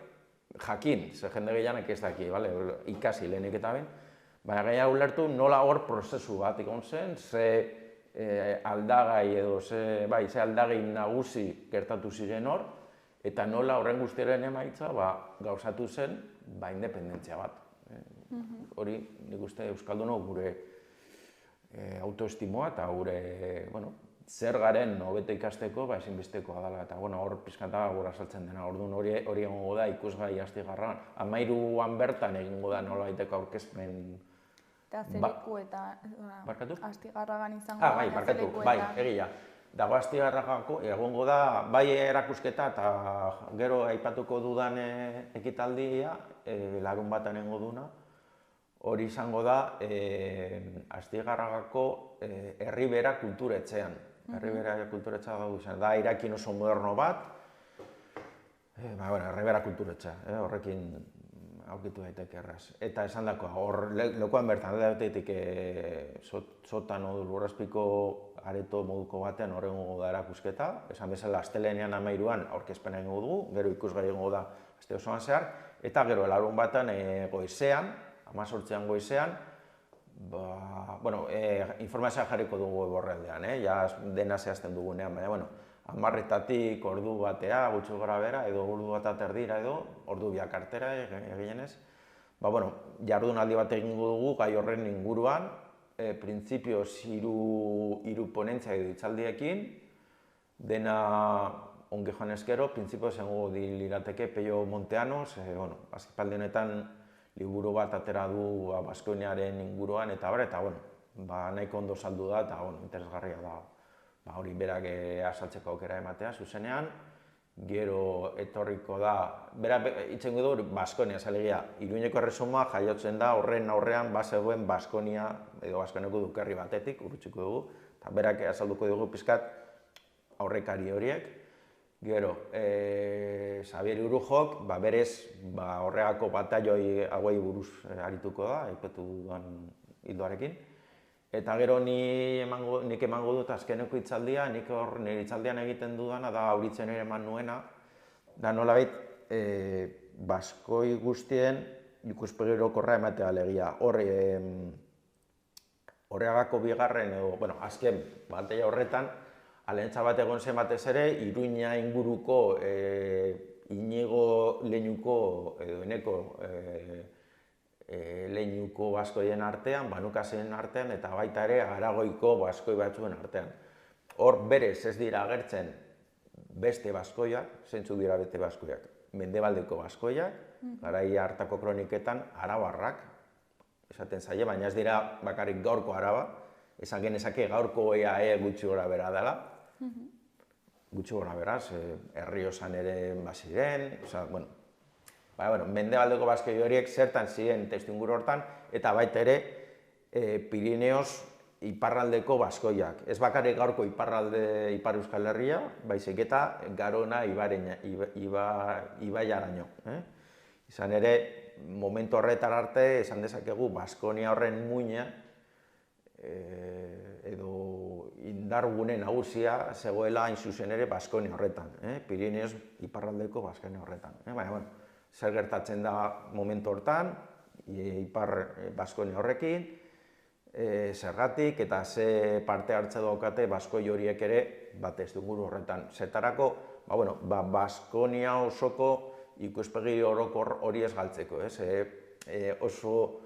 jakin, ze jende gehianak ez daki, ikasi lehenik eta behin, baina gehiago ulertu nola hor prozesu bat egon zen, ze aldagai edo ze aldagai nagusi gertatu ziren hor, eta nola horren guztiaren emaitza gauzatu zen independentzia bat. Hori nik uste euskaldunok gure autoestimoa eta gure zer garen hobeto ikasteko ezinbestekoa dela, eta hor pizkanta gura saltzen dena, orduan hori egongo da ikusgai astigarran. 13an bertan egingo da nola baiteko aurkezpen
Eta zeleku eta
Barkatu?
Astigarragan izango
Bai, barkatu, bai, egia. Dago Astigarragako egongo da, bai erakusketa eta gero aipatuko dudan ekitaldia, larun batan egongo duna. Hori izango da Astigarragako Herribera kulturetxean. Herribera kulturetxea gau izan, da irakin oso moderno bat, Herribera kulturetxea, horrekin aurkitu daiteke erraz. Eta esan dakoa, hor lekuan bertan, aldeatetik sotan lurrazpiko areto moduko batean horrengo da erakusketa. Esan bezala, astelehenean 13an aurkezpena egingo dugu, gero ikusgai egingo da aste osoan zehar, eta gero larun batan goizean, 18an goizean, informazioa jarriko dugu eborreldean, ja dena zehazten dugunean, baina, 10:00-tik ordu batea, gutxi gora bera, edo ordu bat aterdira edo, ordu biak artera eginez. Jardunaldi bat egingo dugu gai horren inguruan, printzipioz hiru ponentzia edo hitzaldiekin, dena ongi joan ezkero, printzipioz egongo lirateke Peio Monteanos, azkipaldi honetan liburu bat atera du Baskoniaren inguruan, eta nahiko ondo saldu da, eta interesgarria da. Hori berak azaltzeko aukera ematea, zuzenean, gero etorriko da, bera itzengo du Baskonia, zalegia, Iruñeko erresuma jaiotzen da horren aurrean bazegoen Baskonia, edo Baskoniako dukerri batetik, urutsiko dugu, eta berak azalduko dugu pizkat aurrekari horiek. Gero, Xabier Urujok, berez horregako batalloi hauei buruz arituko da, aipatu dudan hildoarekin. Eta gero nik emango dut azkeneko hitzaldia, nik hor nire hitzaldian egiten dudana da auritzen ere eman nuena, da nolabait baskoi guztien ikuspegi orokorra ematea alegia. Horregako bigarren, azken bateia horretan, alentza bat egon zen batez ere, Iruña inguruko Inigo Leinuko edo Eneko Leinuko baskoien artean, Banukasen artean, eta baita ere Aragoiko baskoi batzuen artean. Hor berez ez dira agertzen beste baskoiak, zeintzuk dira beste baskoiak, mendebaldeko baskoiak, garai hartako kroniketan arabarrak, esaten zaie, baina ez dira bakarrik gaurko araba, esan genezake gaurko EAE gutxi gora bera dela, gutxi gora beraz, Errioxan ere baziren, mendebaldeko baskoi horiek zertan ziren testuinguru hortan, eta baita ere Pirineos iparraldeko baskoiak. Ez bakarrik gaurko Ipar Euskal Herria, baizik eta Garona ibaiaraino. Izan ere, momentu horretar arte, esan dezakegu, Baskonia horren muina, edo indargune nagusia zegoela hain zuzen ere Baskonia horretan, Pirineos iparraldeko Baskonia horretan. Zer gertatzen da momentu hortan, Ipar Baskonia horrekin, zergatik eta ze parte hartze daukate baskoi horiek ere testuinguru horretan. Zertarako, Baskonia osoko ikuspegi orokor hori ez galtzeko, oso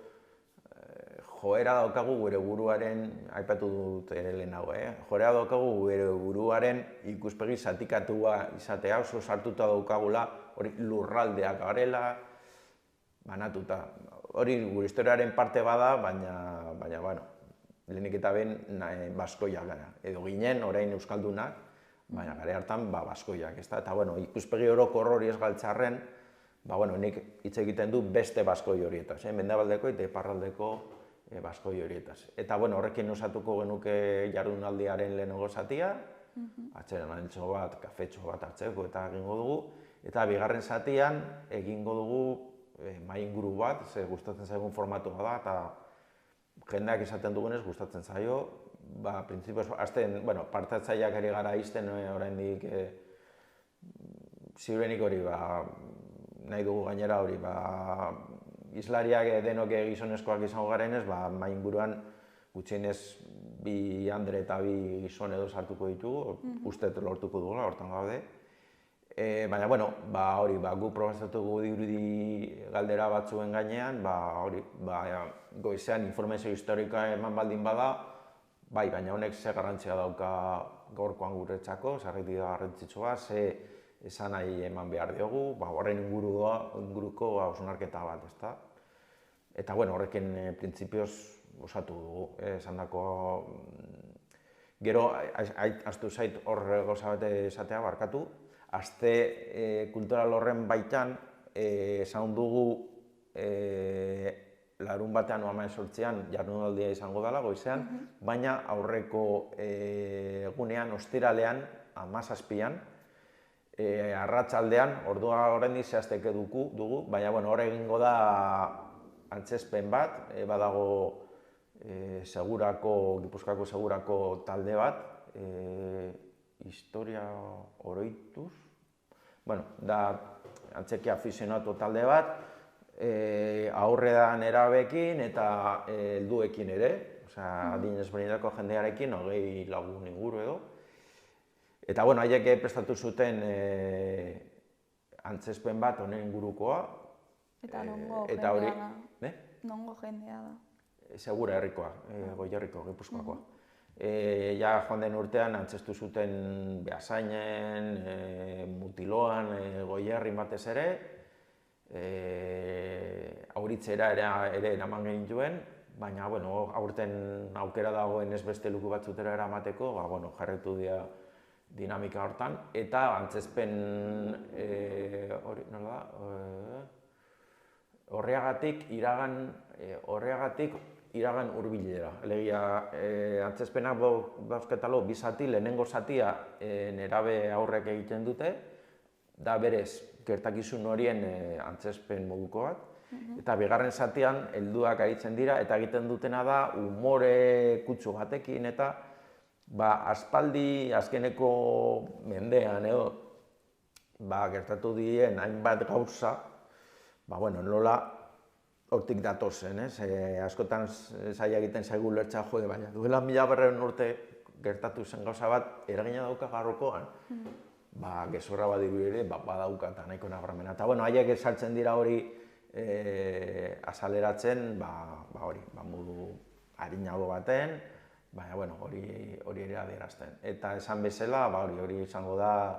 joera daukagu gure buruaren, aipatu dut lehenago, joera daukagu gure buruaren ikuspegi zatikatua izatea, oso sartuta daukagula hori lurraldeak garela, banatuta. Hori gure historiaren parte bada, baina, lehenik eta behin baskoiak gara. Edo ginen, orain euskaldunak, baina gare hartan baskoiak, ezta? Eta, ikuspegi orokor hori ez galtzarren, nik hitz egiten du beste baskoi horietaz, mendebaldeko eta iparraldeko baskoi horietaz. Eta, horrekin osatuko genuke jardunaldiaren lehenengo zatia, atzeren antxo bat, kafetxo bat hartzeko eta egingo dugu, eta bigarren zatian egingo dugu mahai inguru bat, ze gustatzen zaigun formatua da, eta jendeak esaten dugunez gustatzen zaio, printzipioz, parte hartzaileak ere gara izten oraindik ziurenik hori, nahi dugu gainera hori, izlariak denok gizonezkoak izango garenez, mahai inguruan gutxienez bi andre eta bi gizon edo sartuko ditugu, uste lortuko dugula, hortan gaude. Baina, hori, guk probazatuko dirudi galdera batzuen gainean, goizean informazio historikoa eman baldin bada, baina honek ze garrantzia dauka gaurkoan guretzako, zergatik da garrantzitsua, ze esan nahi eman behar diogu, horren inguruko hausnarketa bat, ezta? Eta, horrekin printzipioz osatu dugu, esandako. Gero, astu zait hor gauza bat esatea barkatu, aste kultural horren baitan, esan dugu larun batean o 18an jardunaldia izango dela goizean, baina aurreko egunean, ostiralean, 17an, arratsaldean, ordua oraindik zehazteke dugu, baina hor egingo da antzezpen bat, badago Gipuzkoako segurako talde bat, historia oroituz, da antzeki afizionatu talde bat, aurrean erabekin eta helduekin ere, adin ezberdinetako jendearekin, 20 lagun inguru edo. Eta haiek prestatu zuten antzezpen bat honen ingurukoa.
Eta nongo jendea da? Nongo jendea da?
Segura herrikoa, Goierriko, Gipuzkoakoa. Joan den urtean antzeztu zuten Beasainen, Mutiloan, Goierrin batez ere, Auritzera ere eraman genituen, baina aurten aukera dagoen ez beste luku batzutera eramateko, jarretu dira dinamika hortan, eta antzezpen Iragan hurbilera. Alegia, antzezpenak dauzketalo, bi zati, lehenengo zatia nerabe aurrek egiten dute, da berez, gertakizun horien antzezpen moduko bat, eta bigarren zatian helduak aritzen dira, eta egiten dutena da umore kutsu batekin, eta aspaldi azkeneko mendean gertatu dien hainbat gauza, nola hortik datozen, askotan zaila egiten zaigu lertza baina duela 1500 urte gertatu zen gauza bat, eragina dauka garrokoan, gezurra badiru ere, badauka eta nahiko nabarmena. Eta haiek sartzen dira hori azaleratzen, modu arinago baten, baina hori ere adierazten. Eta esan bezala, hori izango da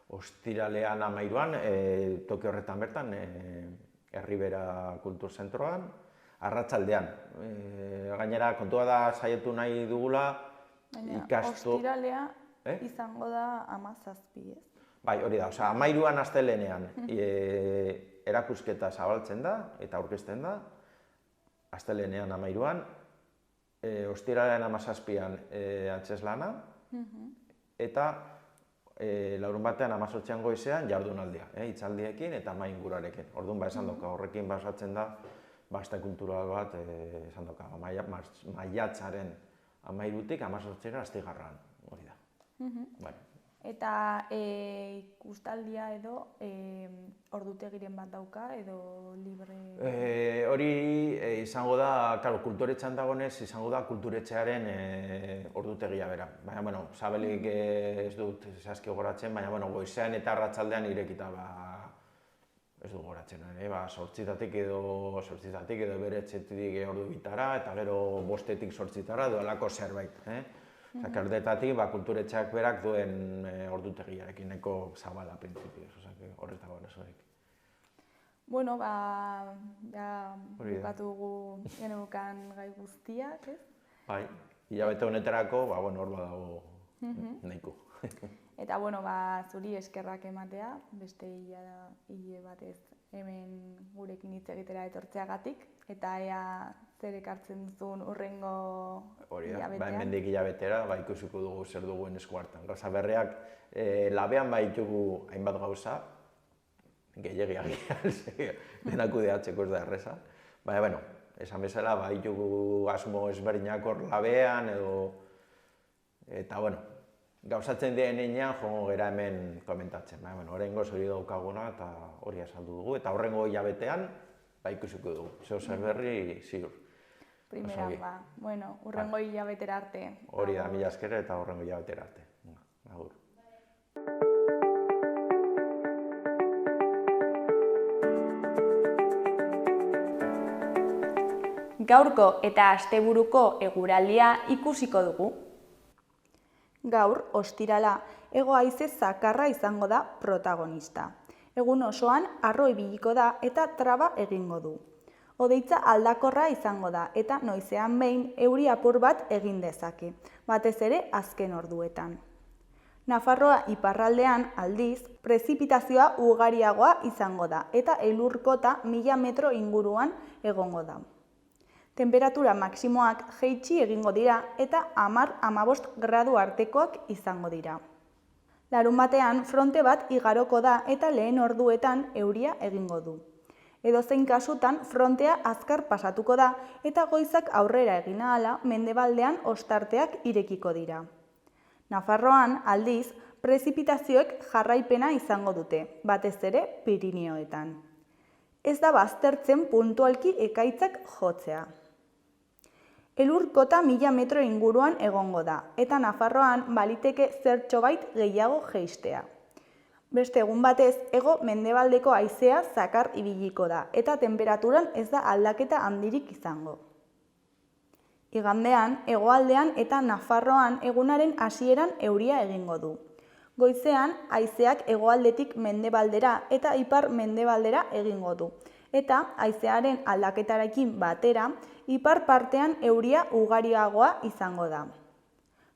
ostiralean 13an, toki horretan bertan, Herribera Kulturzentroan, arratsaldean. Gainera, kontua da saiatu nahi dugula ikastu...
Ostiralea izango da 17, ez?
Bai, hori da, 13an astelehenean erakusketa zabaltzen da eta aurkezten da, astelehenean 13an, ostiralean 17an antzeslana, eta larun batean 18an goizean jardunaldia, hitzaldiekin eta mahai ingurarekin. Orduan esan dauka, horrekin basatzen da, aste kultural bat, esan dauka, maiatzaren 13tik 18ra astigarran, hori da.
Eta ikustaldia edo ordutegiren bat dauka edo libre?
Hori izango da, kulturetxean dagoenez, izango da kulturetxearen ordutegia bera. Baina, zabelik ez dut zehazki goratzen, baina goizean eta arratsaldean irekita ez du goratzen. 8 edo 9 ordu bitara, eta gero 5-etik 8etara doelako zerbait. Kardetatik kulturetxeak berak duen ordutegiarekin, nahiko zabala printzipioz, horrez dagoen esorik.
Bueno, bukatu dugu genukan gai guztiak, ez?
Bai, hilabete honetarako, hor badago nahiko.
Eta, zuri eskerrak ematea, beste hile batez hemen gurekin hitz egitera etortzeagatik, eta ea zer ekartzen duzun hurrengo hilabetean.
Hori da, hemendik hilabetera, ikusiko dugu zer duguen esku hartan. Gauza berriak, labean ditugu hainbat gauza, gehiagiak, denak kudeatzeko ez da erreza. Baina, esan bezala, ditugu asmo ezberdinak hor labean, eta, gauzatzen denean joango gara hemen komentatzen. Horrengoz hori daukaguna eta hori azaldu dugu, eta horrengo hilabetean, ikusiko dugu. Zer berri, ziur.
Primeran hurrengo hilabetera arte.
Hori da, mila esker eta hurrengo hilabetera arte. Agur.
Gaurko eta asteburuko eguraldia ikusiko dugu. Gaur, ostirala, hego haize zakarra izango da protagonista. Egun osoan, harro ibiliko da eta traba egingo du. Hodeitza aldakorra izango da eta noizean behin euri apur bat egin dezake, batez ere azken orduetan. Nafarroa iparraldean aldiz, prezipitazioa ugariagoa izango da eta elurkota 1000 metro inguruan egongo da. Temperatura maksimoak jaitsi egingo dira eta 10-15 gradu artekoak izango dira. Larunbatean fronte bat igaroko da eta lehen orduetan euria egingo du. Edozein kasutan frontea azkar pasatuko da eta goizak aurrera egin ahala mendebaldean ostarteak irekiko dira. Nafarroan aldiz, prezipitazioek jarraipena izango dute, batez ere Pirinioetan. Ez da baztertzen puntualki ekaitzak jotzea. Elurkota 1000 metro inguruan egongo da, eta Nafarroan baliteke zertxobait gehiago jeistea. Beste egun batez, hego mendebaldeko haizea zakar ibiliko da, eta temperaturan ez da aldaketa handirik izango. Igandean, hegoaldean eta Nafarroan egunaren hasieran euria egingo du. Goizean, haizeak hegoaldetik mendebaldera eta ipar mendebaldera egingo du. Eta haizearen aldaketarekin batera, ipar partean euria ugariagoa izango da.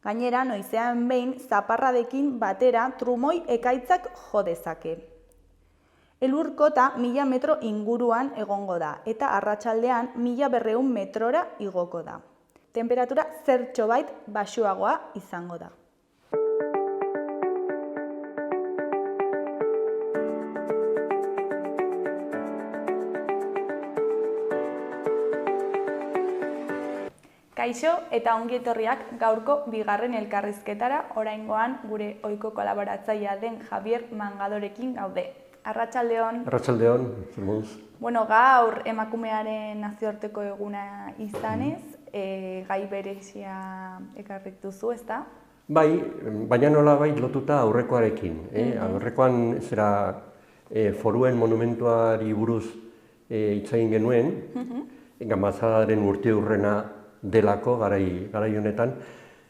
Gainera, noizean behin zaparradekin batera trumoi ekaitzak jo dezake. Elurkota 1000 metro inguruan egongo da eta arratsaldean 1200 metrora igoko da. Temperatura zertxobait baxuagoa izango da. Kaixo eta ongi etorriak gaurko bigarren elkarrizketara, oraingoan gure ohiko kolaboratzailea den Javier Mangadorekin gaude. Arratsaldeon.
Arratsaldeon, zer moduz?
Bueno, gaur emakumearen nazioarteko eguna izanez, gai berezia ekarrik duzu, ezta?
Bai, baina nolabait lotuta aurrekoarekin. Aurrekoan zera foruen monumentuari buruz hitz egin genuen, Gamazadaren urteurrena delako garai honetan.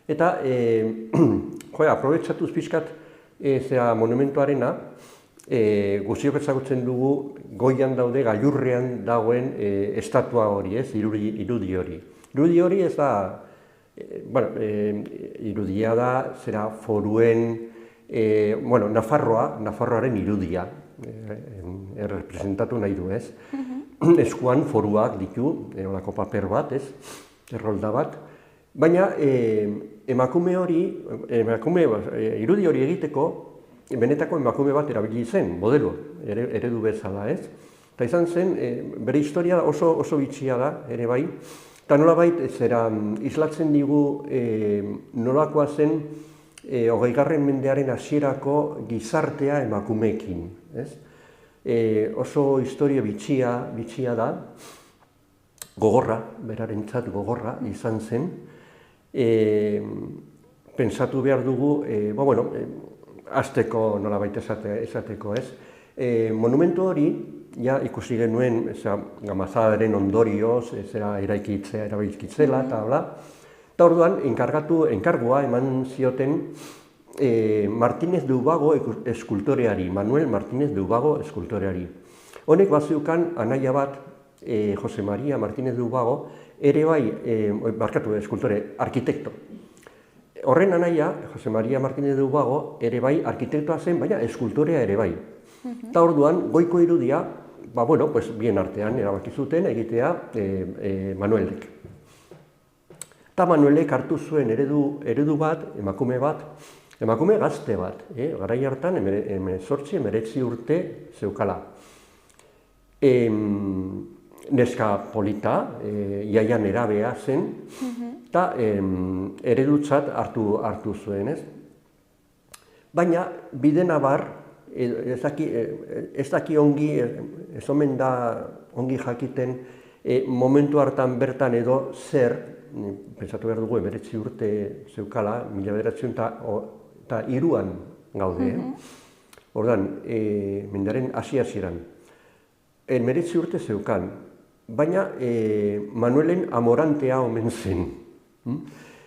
Eta, aprobetxatuz pixkat monumentuarena, guztiok ezagutzen dugu goian daude, gailurrean dagoen estatua hori, irudi hori. Irudi hori ez da, irudia da, zera foruen, Nafarroaren irudia, errepresentatu nahi du, ez? Eskuan foruak ditu, olako paper bat, ez? Errolda bat, baina emakume hori, irudi hori egiteko, benetako emakume bat erabili zen, modelo, eredu bezala, ez? Eta izan zen, bere historia oso bitxia da, ere bai, eta nolabait islatzen digu nolakoa zen 20. mendearen hasierako gizartea emakumeekin, ez? Oso historia bitxia da, gogorra, berarentzat gogorra izan zen. Pentsatu behar dugu, azteko nolabait esateko, ez? Monumentu hori, ja ikusi genuen, Gamazadaren ondorioz, eraikitzela, eta bla. Eta orduan, enkargua eman zioten Martínez de Ubago eskultoreari, Manuel Martínez de Ubago eskultoreari. Honek baziukan anaia bat, Jose María Martínez de Ubago, ere bai, eskultore, arkitekto. Horren anaia, Jose María Martínez de Ubago, ere bai, arkitektoa zen, baina eskultorea ere bai. Eta orduan, goiko irudia, bien artean erabaki zuten egitea Manuelek. Eta Manuelek hartu zuen eredu bat, emakume gazte bat, garai hartan 19 urte zeukala. Neska polita, iaia nerabea zen, eta eredutzat hartu zuen, ez? Baina, bide nabar, ez daki ongi, ez omen da ongi jakiten, momentu hartan bertan edo zer, pentsatu behar dugu, 19 urte zeukala, 1903an gaude, ordan, mendearen hasi-hasieran. 19 urte zeukan, baina Manuelen amorantea omen zen,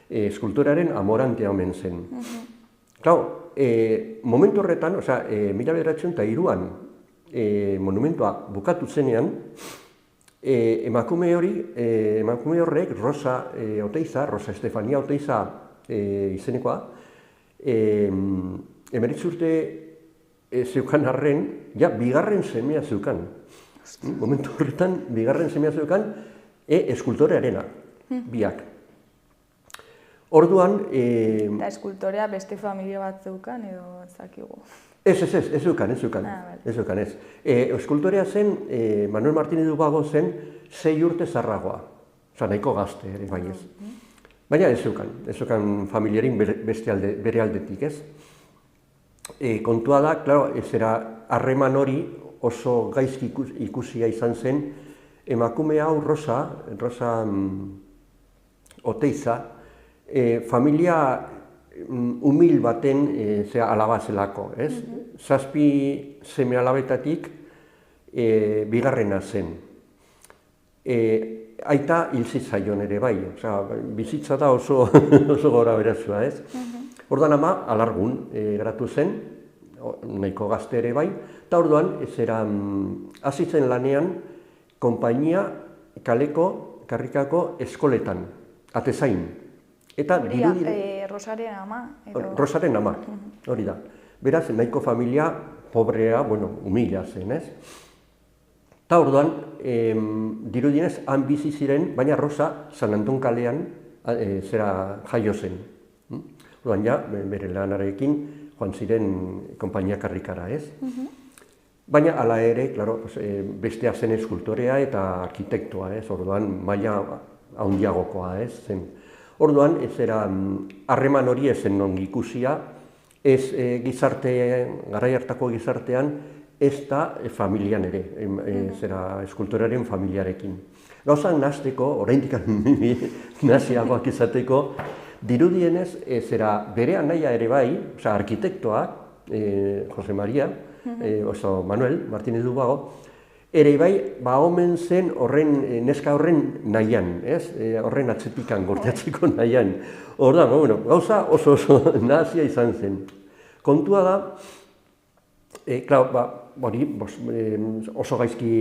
eskulturaren amorantea omen zen. Klau, momentu horretan, 1903an monumentua bukatu zenean, emakume horrek, Rosa Estefania Oteiza izenekoa, 19 urte zeukan arren, ja, bigarren semea zeukan. Momentu horretan, bigarren semea zeukan, eskultorearena, biak. Orduan...
Eta eskultorea beste familia bat zeukan edo ezakigu?
Ez zeukan. Eskultorea zen, Manuel Martínez Ubago zen 6 urte zarragoa. Osa, nahiko gazte ere bai ez. Baina ez zeukan familiarin bere aldetik ez. Kontua da, klaro, ez era harreman hori oso gaizki ikusia izan zen, emakume hau Rosa Oteiza, familia humil baten alaba zelako, ez? 7 seme alabetatik bigarrena zen. Aita hil zitzaion ere bai, bizitza da oso gora berazua, ez? Orduan ama alargun geratu zen, nahiko gazte ere bai, eta orduan hasi zen lanean konpainia kaleko karrikako eskoletan, atezain. Eta
Rosaren ama?
Rosaren ama, hori da. Beraz, nahiko familia pobrea, humila zen, ez? Eta orduan, dirudienez, han bizi ziren, baina Rosa San Anton kalean jaio zen. Orduan, ja, bere lanarekin joan ziren konpainia karrikara, ez? Baina, hala ere, bestea zen eskultorea eta arkitektoa, ez? Orduan, maila handiagokoa, ez? Zen. Orduan, harreman hori ezen ongi ikusia, ez garai hartako gizartean, ez da familian ere, eskultoraren familiarekin. Gauzak nahazteko, oraindik naziagoak izateko, dirudienez, bere anaia ere bai, arkitektoak, Jose Maria, Manuel Martínez Ubago, ere bai, omen zen neska horren nahian, horren atzetikan gorteatzeko nahian. Orduan, gauza oso nahazia izan zen. Kontua da, oso gaizki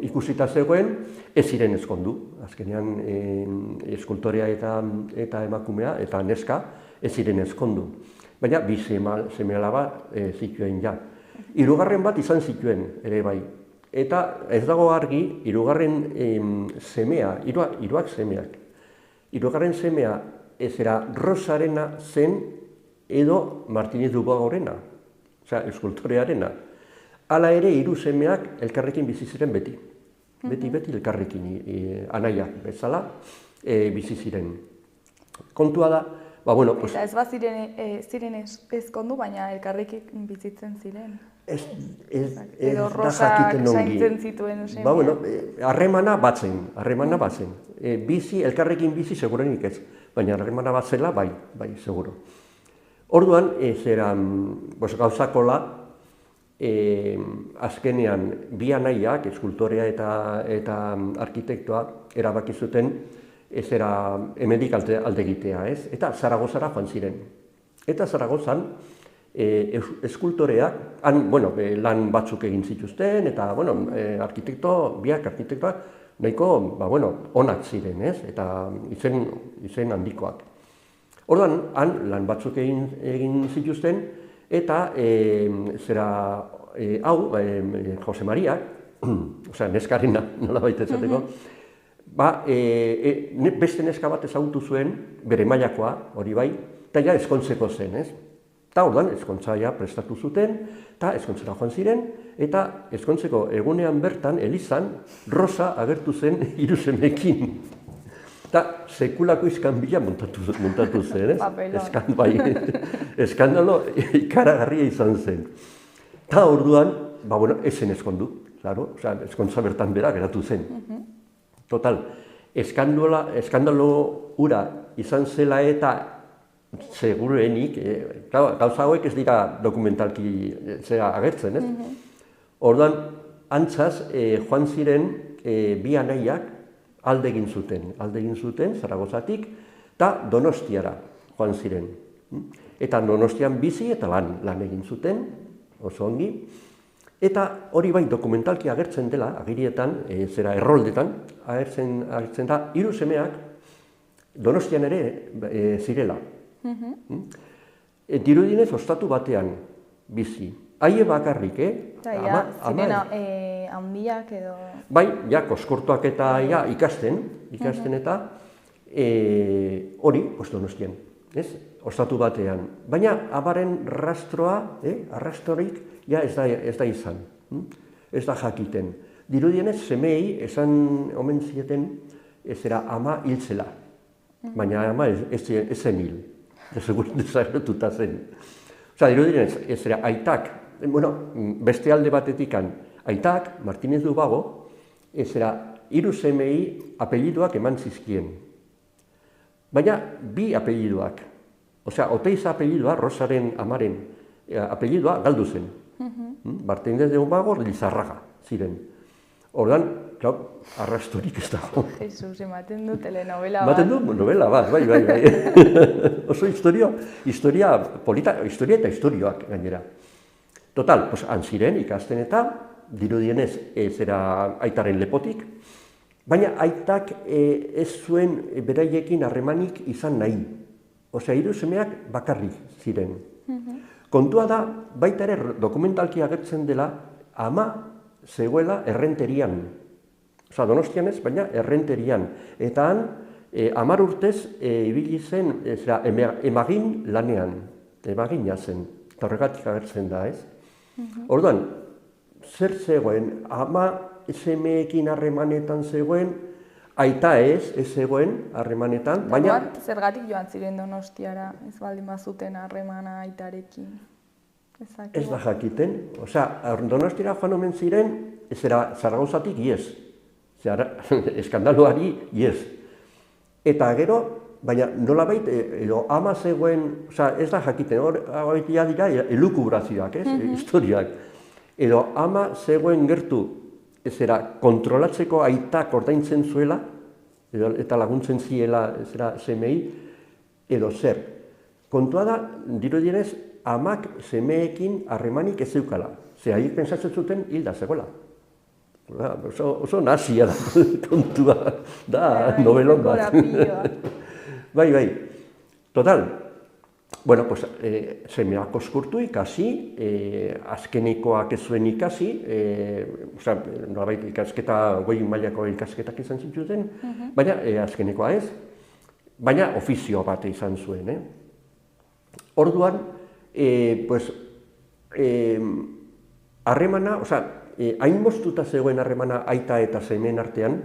ikusita zegoen, ez ziren ezkondu. Azkenean, eskultorea eta emakumea eta neska ez ziren ezkondu. Baina, bi seme alaba zituen ja. Hirugarren bat izan zituen, ere bai. Eta ez dago argi, hirugarren semea, hiruak semeak. Hirugarren semea Rosarena zen edo Martínez Ubagorena, eskultorearena. Hala ere, 3 semeak elkarrekin bizi ziren beti. Beti elkarrekin, anaiak bezala, bizi ziren. Kontua da,
eta ez bat ziren ezkondu, baina elkarrekin bizitzen ziren. Edo Rosak zaintzen zituen semea.
Harremana batzen. Elkarrekin bizi segurenik ez, baina harremana batzela bai, seguro. Orduan, gauzakola, azkenean bi anaiak, eskultorea eta arkitektoa, erabaki zuten hemendik alde egitea, ez? Eta Zaragozara joan ziren. Eta Zaragozan, eskultoreak, lan batzuk egin zituzten, eta biak arkitektoak nahiko onak ziren, ez? Eta izen handikoak. Orduan, han lan batzuk egin zituzten, eta Jose Maria, neskarena nola baita esateko, beste neska bat ezagutu zuen, bere mailakoa, hori bai, eta ja ezkontzeko zen, ez? Eta orduan, ezkontza prestatu zuten, eta ezkontzera joan ziren, eta ezkontzeko egunean bertan, Elizan, Rosa agertu zen 3 semeekin. Eta sekulako iskanbila montatu zen, ez? Eskandalo ikaragarria izan zen. Eta orduan, ezen ezkondu, ezkontza bertan bera geratu zen. Total, eskandalo hura izan zela eta seguruenik, gauza hauek ez dira dokumentalki agertzen, ez? Orduan, antzaz, joan ziren bi anaiak alde egin zuten, Zaragozatik, eta Donostiara joan ziren. Eta Donostian bizi eta lan egin zuten, oso ongi. Eta hori bai dokumentalki agertzen dela, agirietan, zera erroldetan, agertzen da, 3 semeak Donostian ere zirela. Dirudienez ostatu batean bizi. Haie bakarrik,
Zirena handiak edo...
Bai, ja, koskortuak eta ikasten eta hori, Donostian, ez? Ostatu batean. Baina amaren rastroa, arrastorik, ja ez da izan. Ez da jakiten. Dirudienez, semei esan omen zieten zera ama hiltzela. Baina ama ez zen hil. Desagertuta zen. Osa, dirudienez, ez zera aitak, beste alde batetikan, aitak, Martínez Dubago, ez zera 3 semei apellidoak eman zizkien. Baina 2 apellidoak. Osea, Oteiza apellidoa, Rosaren amaren apellidoa galdu zen. Martínez Dubago, Lizarraga ziren. Ordan, arrastorik ez dago.
Jesus, ematen du telenovela bat.
Ematen du novela bat, bai. Oso historia polita, historia eta historioak gainera. Total, han ziren ikasten eta, dirudienez zera aitaren lepotik, baina aitak ez zuen beraiekin harremanik izan nahi. Osea, 3 semeak bakarrik ziren. Kontua da, baita ere dokumentalki agertzen dela, ama zegoela errenterian. Osa, Donostian ez, baina errenterian. Eta han, 10 urtez ibili zen emagin lanean. Emagina zen. Eta horregatik agertzen da, ez? Orduan, zer zegoen? Ama semeekin harremanetan zegoen, aita ez zegoen harremanetan, baina...
Zergatik joan ziren Donostiara, ez baldin bazuten harremana aitarekin?
Ez da jakiten. Osea, Donostiara joan omen ziren, Zaragauzatik iez. Eskandaluari iez. Eta gero, baina nolabait, edo ama zegoen, ez da jakiten, hori dira elukubrazioak, historiak. Edo ama zegoen gertu, kontrolatzeko aitak ordaintzen zuela, eta laguntzen ziela semei, edo zer. Kontua da, dirudienez, amak semeekin harremanik ez zeukala. Ze haiek pentsatzen zuten hilda zegoela. Oso nazia da kontua, da novelon bat. Bai. Total. Bueno, pues semeak koskurtu ikasi, azkenekoak ez zuen ikasi, nolabait ikasketa, goi mailako ikasketak izan zituzten, baina azkenekoa ez, baina ofizio bat izan zuen. Orduan, harremana, hain moztuta zegoen harremana aita eta semeen artean,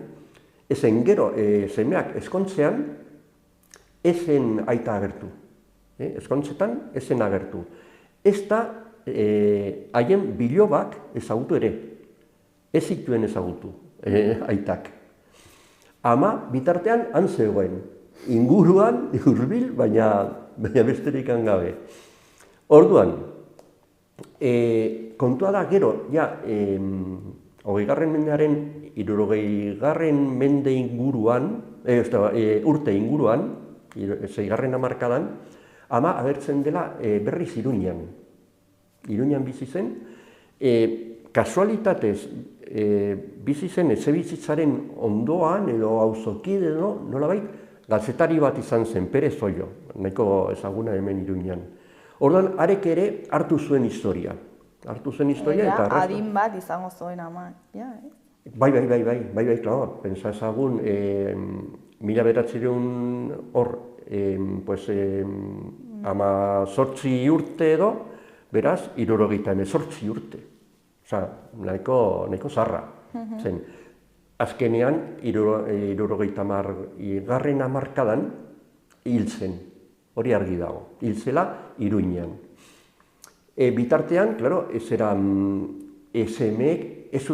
ezen gero semeak eskontzean, ezen aita agertu. Eskontzetan, ezen agertu. Ez da, haien bilobak ezagutu ere. Ez zituen ezagutu, aitak. Ama, bitartean, han zegoen. Inguruan, hurbil, baina besterik gabe. Orduan, kontua da gero, 20. mendearen 60. mende inguruan, urte inguruan, 6. hamarkadan, ama agertzen dela berriz Iruñan. Iruñan bizi zen, kasualitatez bizi zen etxebizitzaren ondoan edo auzokide edo nolabait, gazetari bat izan zen, Perez Oio, nahiko ezaguna hemen Iruñan. Orduan, arek ere hartu zuen historia. Hartu zuen historia eta...
Adin bat izango zuen ama,
Bai, klaro, pentsa ezagun, 1900 hor, 18 urte edo, beraz, 78 urte. Osa, nahiko zarra zen. Azkenean, 70. hamarkadan hil zen. Hori argi dago. Hil zela Iruñan. Bitartean, klaro, semeek ez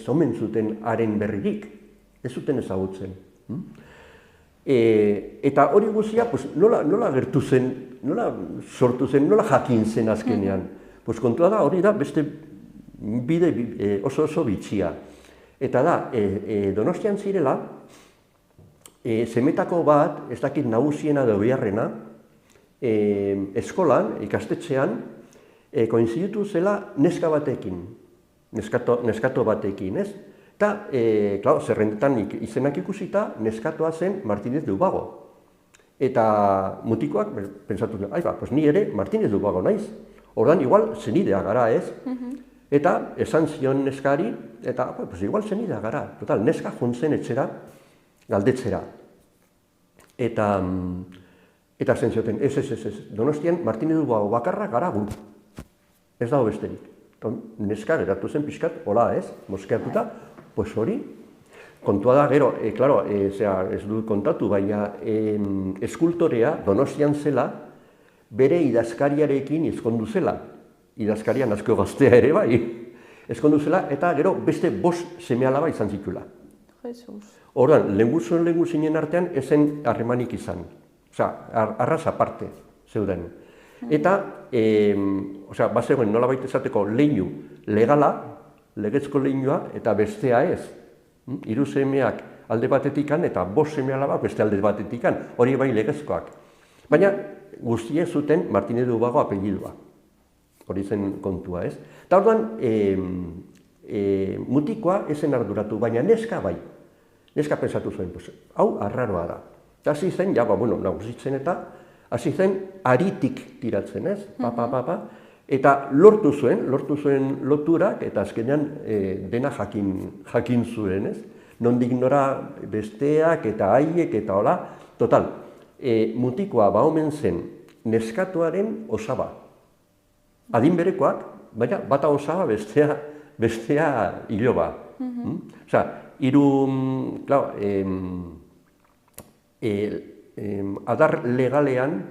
omen zuten haren berririk. Ez zuten ezagutzen. Eta hori guztia, nola gertu zen, nola sortu zen, nola jakin zen azkenean. Kontua da, hori da, beste bide oso bitxia. Eta da, Donostian zirela, semetako bat, ez dakit nagusiena edo beharrena, eskolan, ikastetxean, koinziditu zela neska batekin, neskato batekin, ez? Eta, zerrendetan izenak ikusita, neskatoa zen Martínez de Ubago. Eta mutikoak, pentsatu, pues ni ere Martínez de Ubago naiz. Ordan igual zenidea gara, ez? Eta esan zion neskari, eta pues igual zenidea gara. Total, neska jontzen etxera, galdetzera. Eta zen zioten, ez, Donostian Martínez de Ubago bakarra gara gu. Ez dago besterik. Neska geratu zen pixkat, hola, ez? Moskeatuta, pues hori. Kontua da, gero, ez dut kontatu, baina eskultorea Donostian zela, bere idazkariarekin ezkondu zela. Idazkaria nazko gaztea ere bai. Ezkondu zela, eta gero beste 5 seme-alaba izan zitula. Ordan, lehenguzinen artean ezen harremanik izan. Osea, arraz aparte zeuden. Eta, bazegoen nolabait esateko leinu legala, legezko leinua, eta bestea ez. 3 semeak alde batetikan eta 5 seme-alabak beste alde batetikan, hori bai legezkoak. Baina guztiek zuten Martínez de Ubago apellidua. Hori zen kontua, ez? Eta orduan, mutikoa ezen arduratu, baina neska bai. Neska pensatu zuen, hau arraroa da. Eta hasi zen, nagusitzen eta, hasi zen aritik tiratzen, ez? Eta lortu zuen loturak, eta azkenean dena jakin zuen, ez? Nondik nora besteak eta haiek eta hola. Total, mutikoa omen zen neskatuaren osaba. Adin berekoak, baina bata osaba bestea iloba. Osea, adar legalean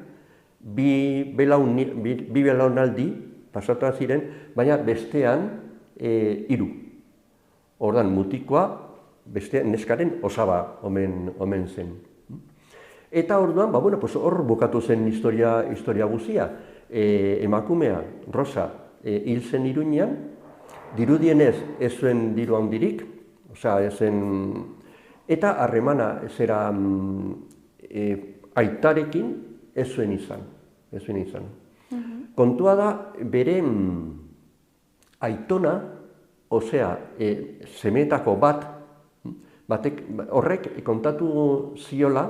bi belaunaldi pasatu ziren, baina bestean 3. Ordan mutikoa beste neskaren osaba omen zen. Eta orduan, hor bukatu zen historia guzia. Emakumea, Rosa, hil zen Iruñean, dirudienez ez zuen diru handirik, eta harremana zera aitarekin ez zuen izan. Kontua da, bere aitona, semeetako horrek kontatu ziola,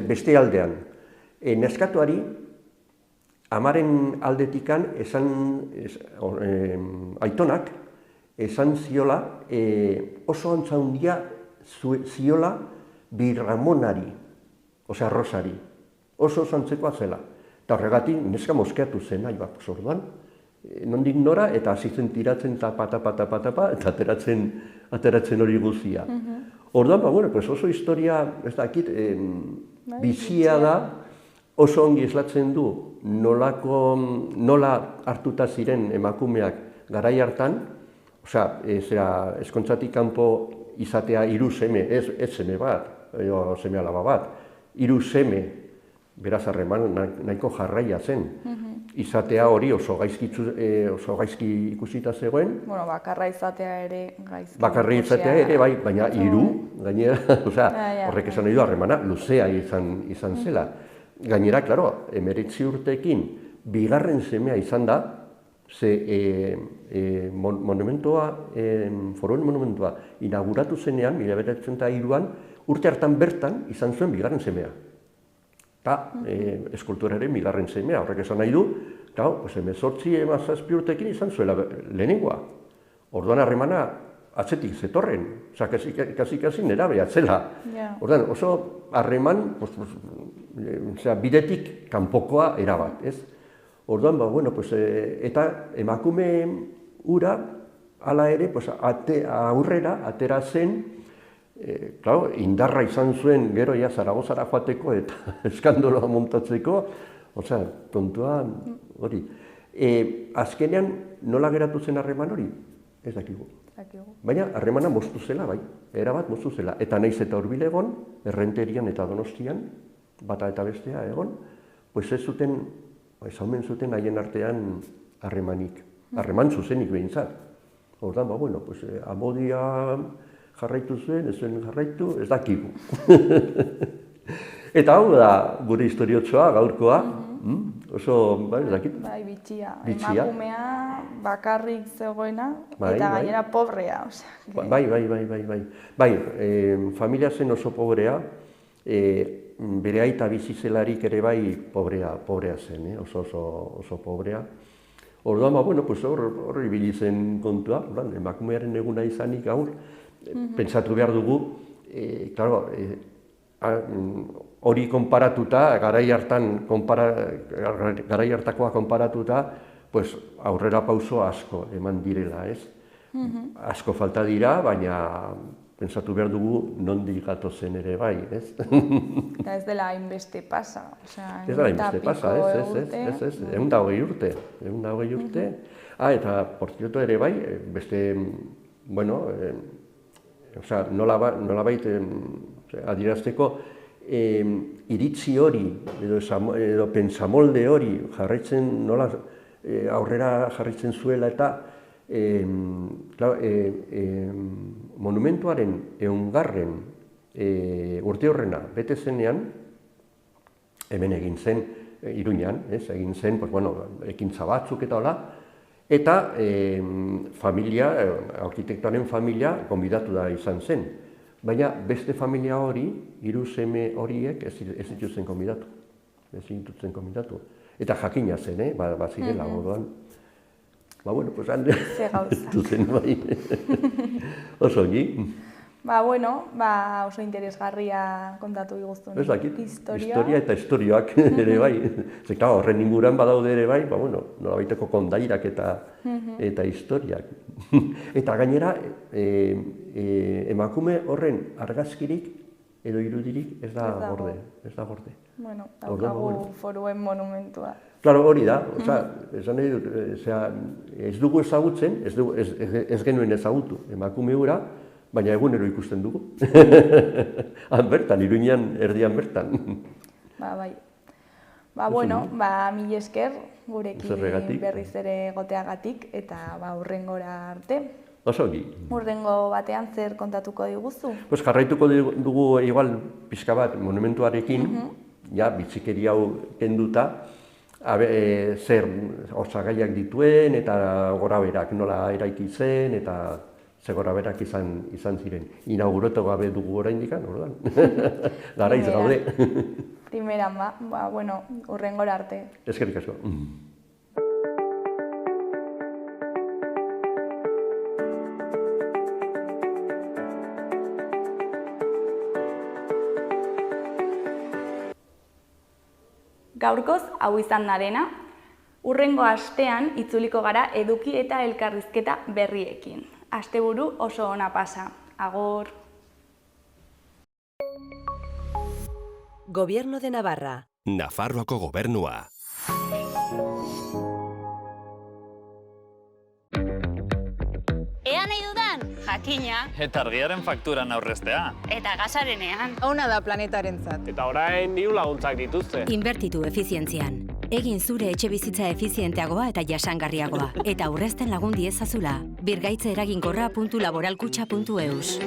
beste aldean. Neskatuari, amaren aldetikan aitonak esan ziola, oso antza handia ziola Bi Ramonari, Rosari, oso zantzekoa zela. Eta horregatik neska moskeatu zen, orduan, nondik nora, eta hasi zen tiratzen tapa, eta ateratzen hori guzia. Orduan, oso historia, ez dakit, bizia da, oso ongi eslatzen du nola hartuta ziren emakumeak garai hartan, eskontzatik kanpo izatea 3 seme, ez seme bat, seme-alaba bat, 3 seme, beraz harreman nahiko jarraia zen. Izatea hori oso gaizki ikusita zegoen.
Bakarra izatea ere gaizki.
Bakarra izatea ere, bai, baina 3, gainera, horrek esan nahi du harremana luzea izan zela. Gainera, 19 urteekin, 2. semea izan da, ze Foroen monumentua inauguratu zenean, 1903an, urte hartan bertan izan zuen 2. semea. Eta eskulturaren 2. semea, horrek esan nahi du, 18-17 urteekin izan zuela lehenengoa. Orduan harremana atzetik zetorren, kasi nerabea zela. Orduan, oso harreman bidetik kanpokoa erabat, ez? Orduan, eta emakume ura, hala ere, aurrera atera zen, indarra izan zuen gero Zaragozara joateko eta eskandoloa montatzeko, tontua hori. Azkenean, nola geratu zen harreman hori? Ez dakigu. Baina harremana moztu zela, bai, erabat moztu zela. Eta naiz eta hurbil egon, Errenterian eta Donostian, bata eta bestea egon, ez zuten, omen zuten haien artean harremanik. Harreman zuzenik behintzat. Ordan, amodia jarraitu zuen, ez zuen jarraitu, ez dakigu. Eta hau da gure historiotsoa, gaurkoa, Oso, bai, ez dakit.
Bai, bitxia.
Bitxia.
Emakumea bakarrik zegoena,
Bai,
eta
bai.
gainera pobrea, osea.
Bai. Bai, familia zen oso pobrea, bere aita bizi zelarik ere bai pobrea zen, oso pobrea. Orduan, bueno, pues hor ibili zen kontua, emakumearen eguna izanik gaur, pentsatu behar dugu, claro, hori konparatuta, garai hartakoa konparatuta, pues aurrera pauso asko eman direla, ez? Asko falta dira, baina pentsatu behar dugu nondik gatozen ere bai, ez?
Eta ez dela hainbeste pasa, osea,
Ez dela hainbeste pasa, ez, 120 urte. Eta, por cierto, ere bai, beste, bueno, osea, nolabait adierazteko, iritzi hori, edo pentsamolde hori jarraitzen, nola aurrera jarraitzen zuela eta monumentuaren 100. Urte horrena bete zenean, hemen egin zen, Iruñan, egin zen, ekintza batzuk eta hola, eta familia, arkitektoaren familia, gonbidatu da izan zen. Baina beste familia hori, 3 seme horiek ez dituzten gonbidatu. Eta jakina zen, bazirela, orduan. Bueno, pues hande, duzen bai, oso ongi.
Oso interesgarria kontatu diguztun
historia eta historioak ere bai. Horren inguruan badaude ere bai, nolabaiteko kondairak eta historiak. Eta gainera, emakume horren argazkirik edo irudirik ez da gorde.
Daukagu Foruen monumentua.
Claro, hori da, esan nahi dut, ez dugu ezagutzen, ez genuen ezagutu emakume hura, baina egunero ikusten dugu. Han bertan, Iruñan erdian bertan.
Bai. Mil esker gurekin berriz ere goteagatik eta hurrengora arte.
Oso ongi.
Hurrengo batean zer kontatuko diguzu?
Jarraituko dugu igual pixka bat monumentuarekin, bitxikeri hau kenduta, zer osagaiak dituen eta goraberak nola eraiki zen eta ze goraberak izan ziren. Inauguratu gabe dugu oraindik, orduan. Garaiz gaude.
Primeran hurrengora arte.
Eskerrik asko.
Gaurkoz hau izan da dena, hurrengo astean itzuliko gara eduki eta elkarrizketa berriekin. Asteburu oso ona pasa. Agur!
Gobierno de Navarra.
Nafarroako gobernua.
Ea nahi dudan, jakina.
Eta argiaren fakturan aurreztea.
Eta gasarenean.
Ona da planetarentzat.
Eta orain diru laguntzak dituzte.
Inbertitu efizientzian. Egin zure etxe bizitza efizienteagoa eta jasangarriagoa. Eta aurrezten lagun diezazula. Birgaitze eraginkorra.laboralkutxa.eus.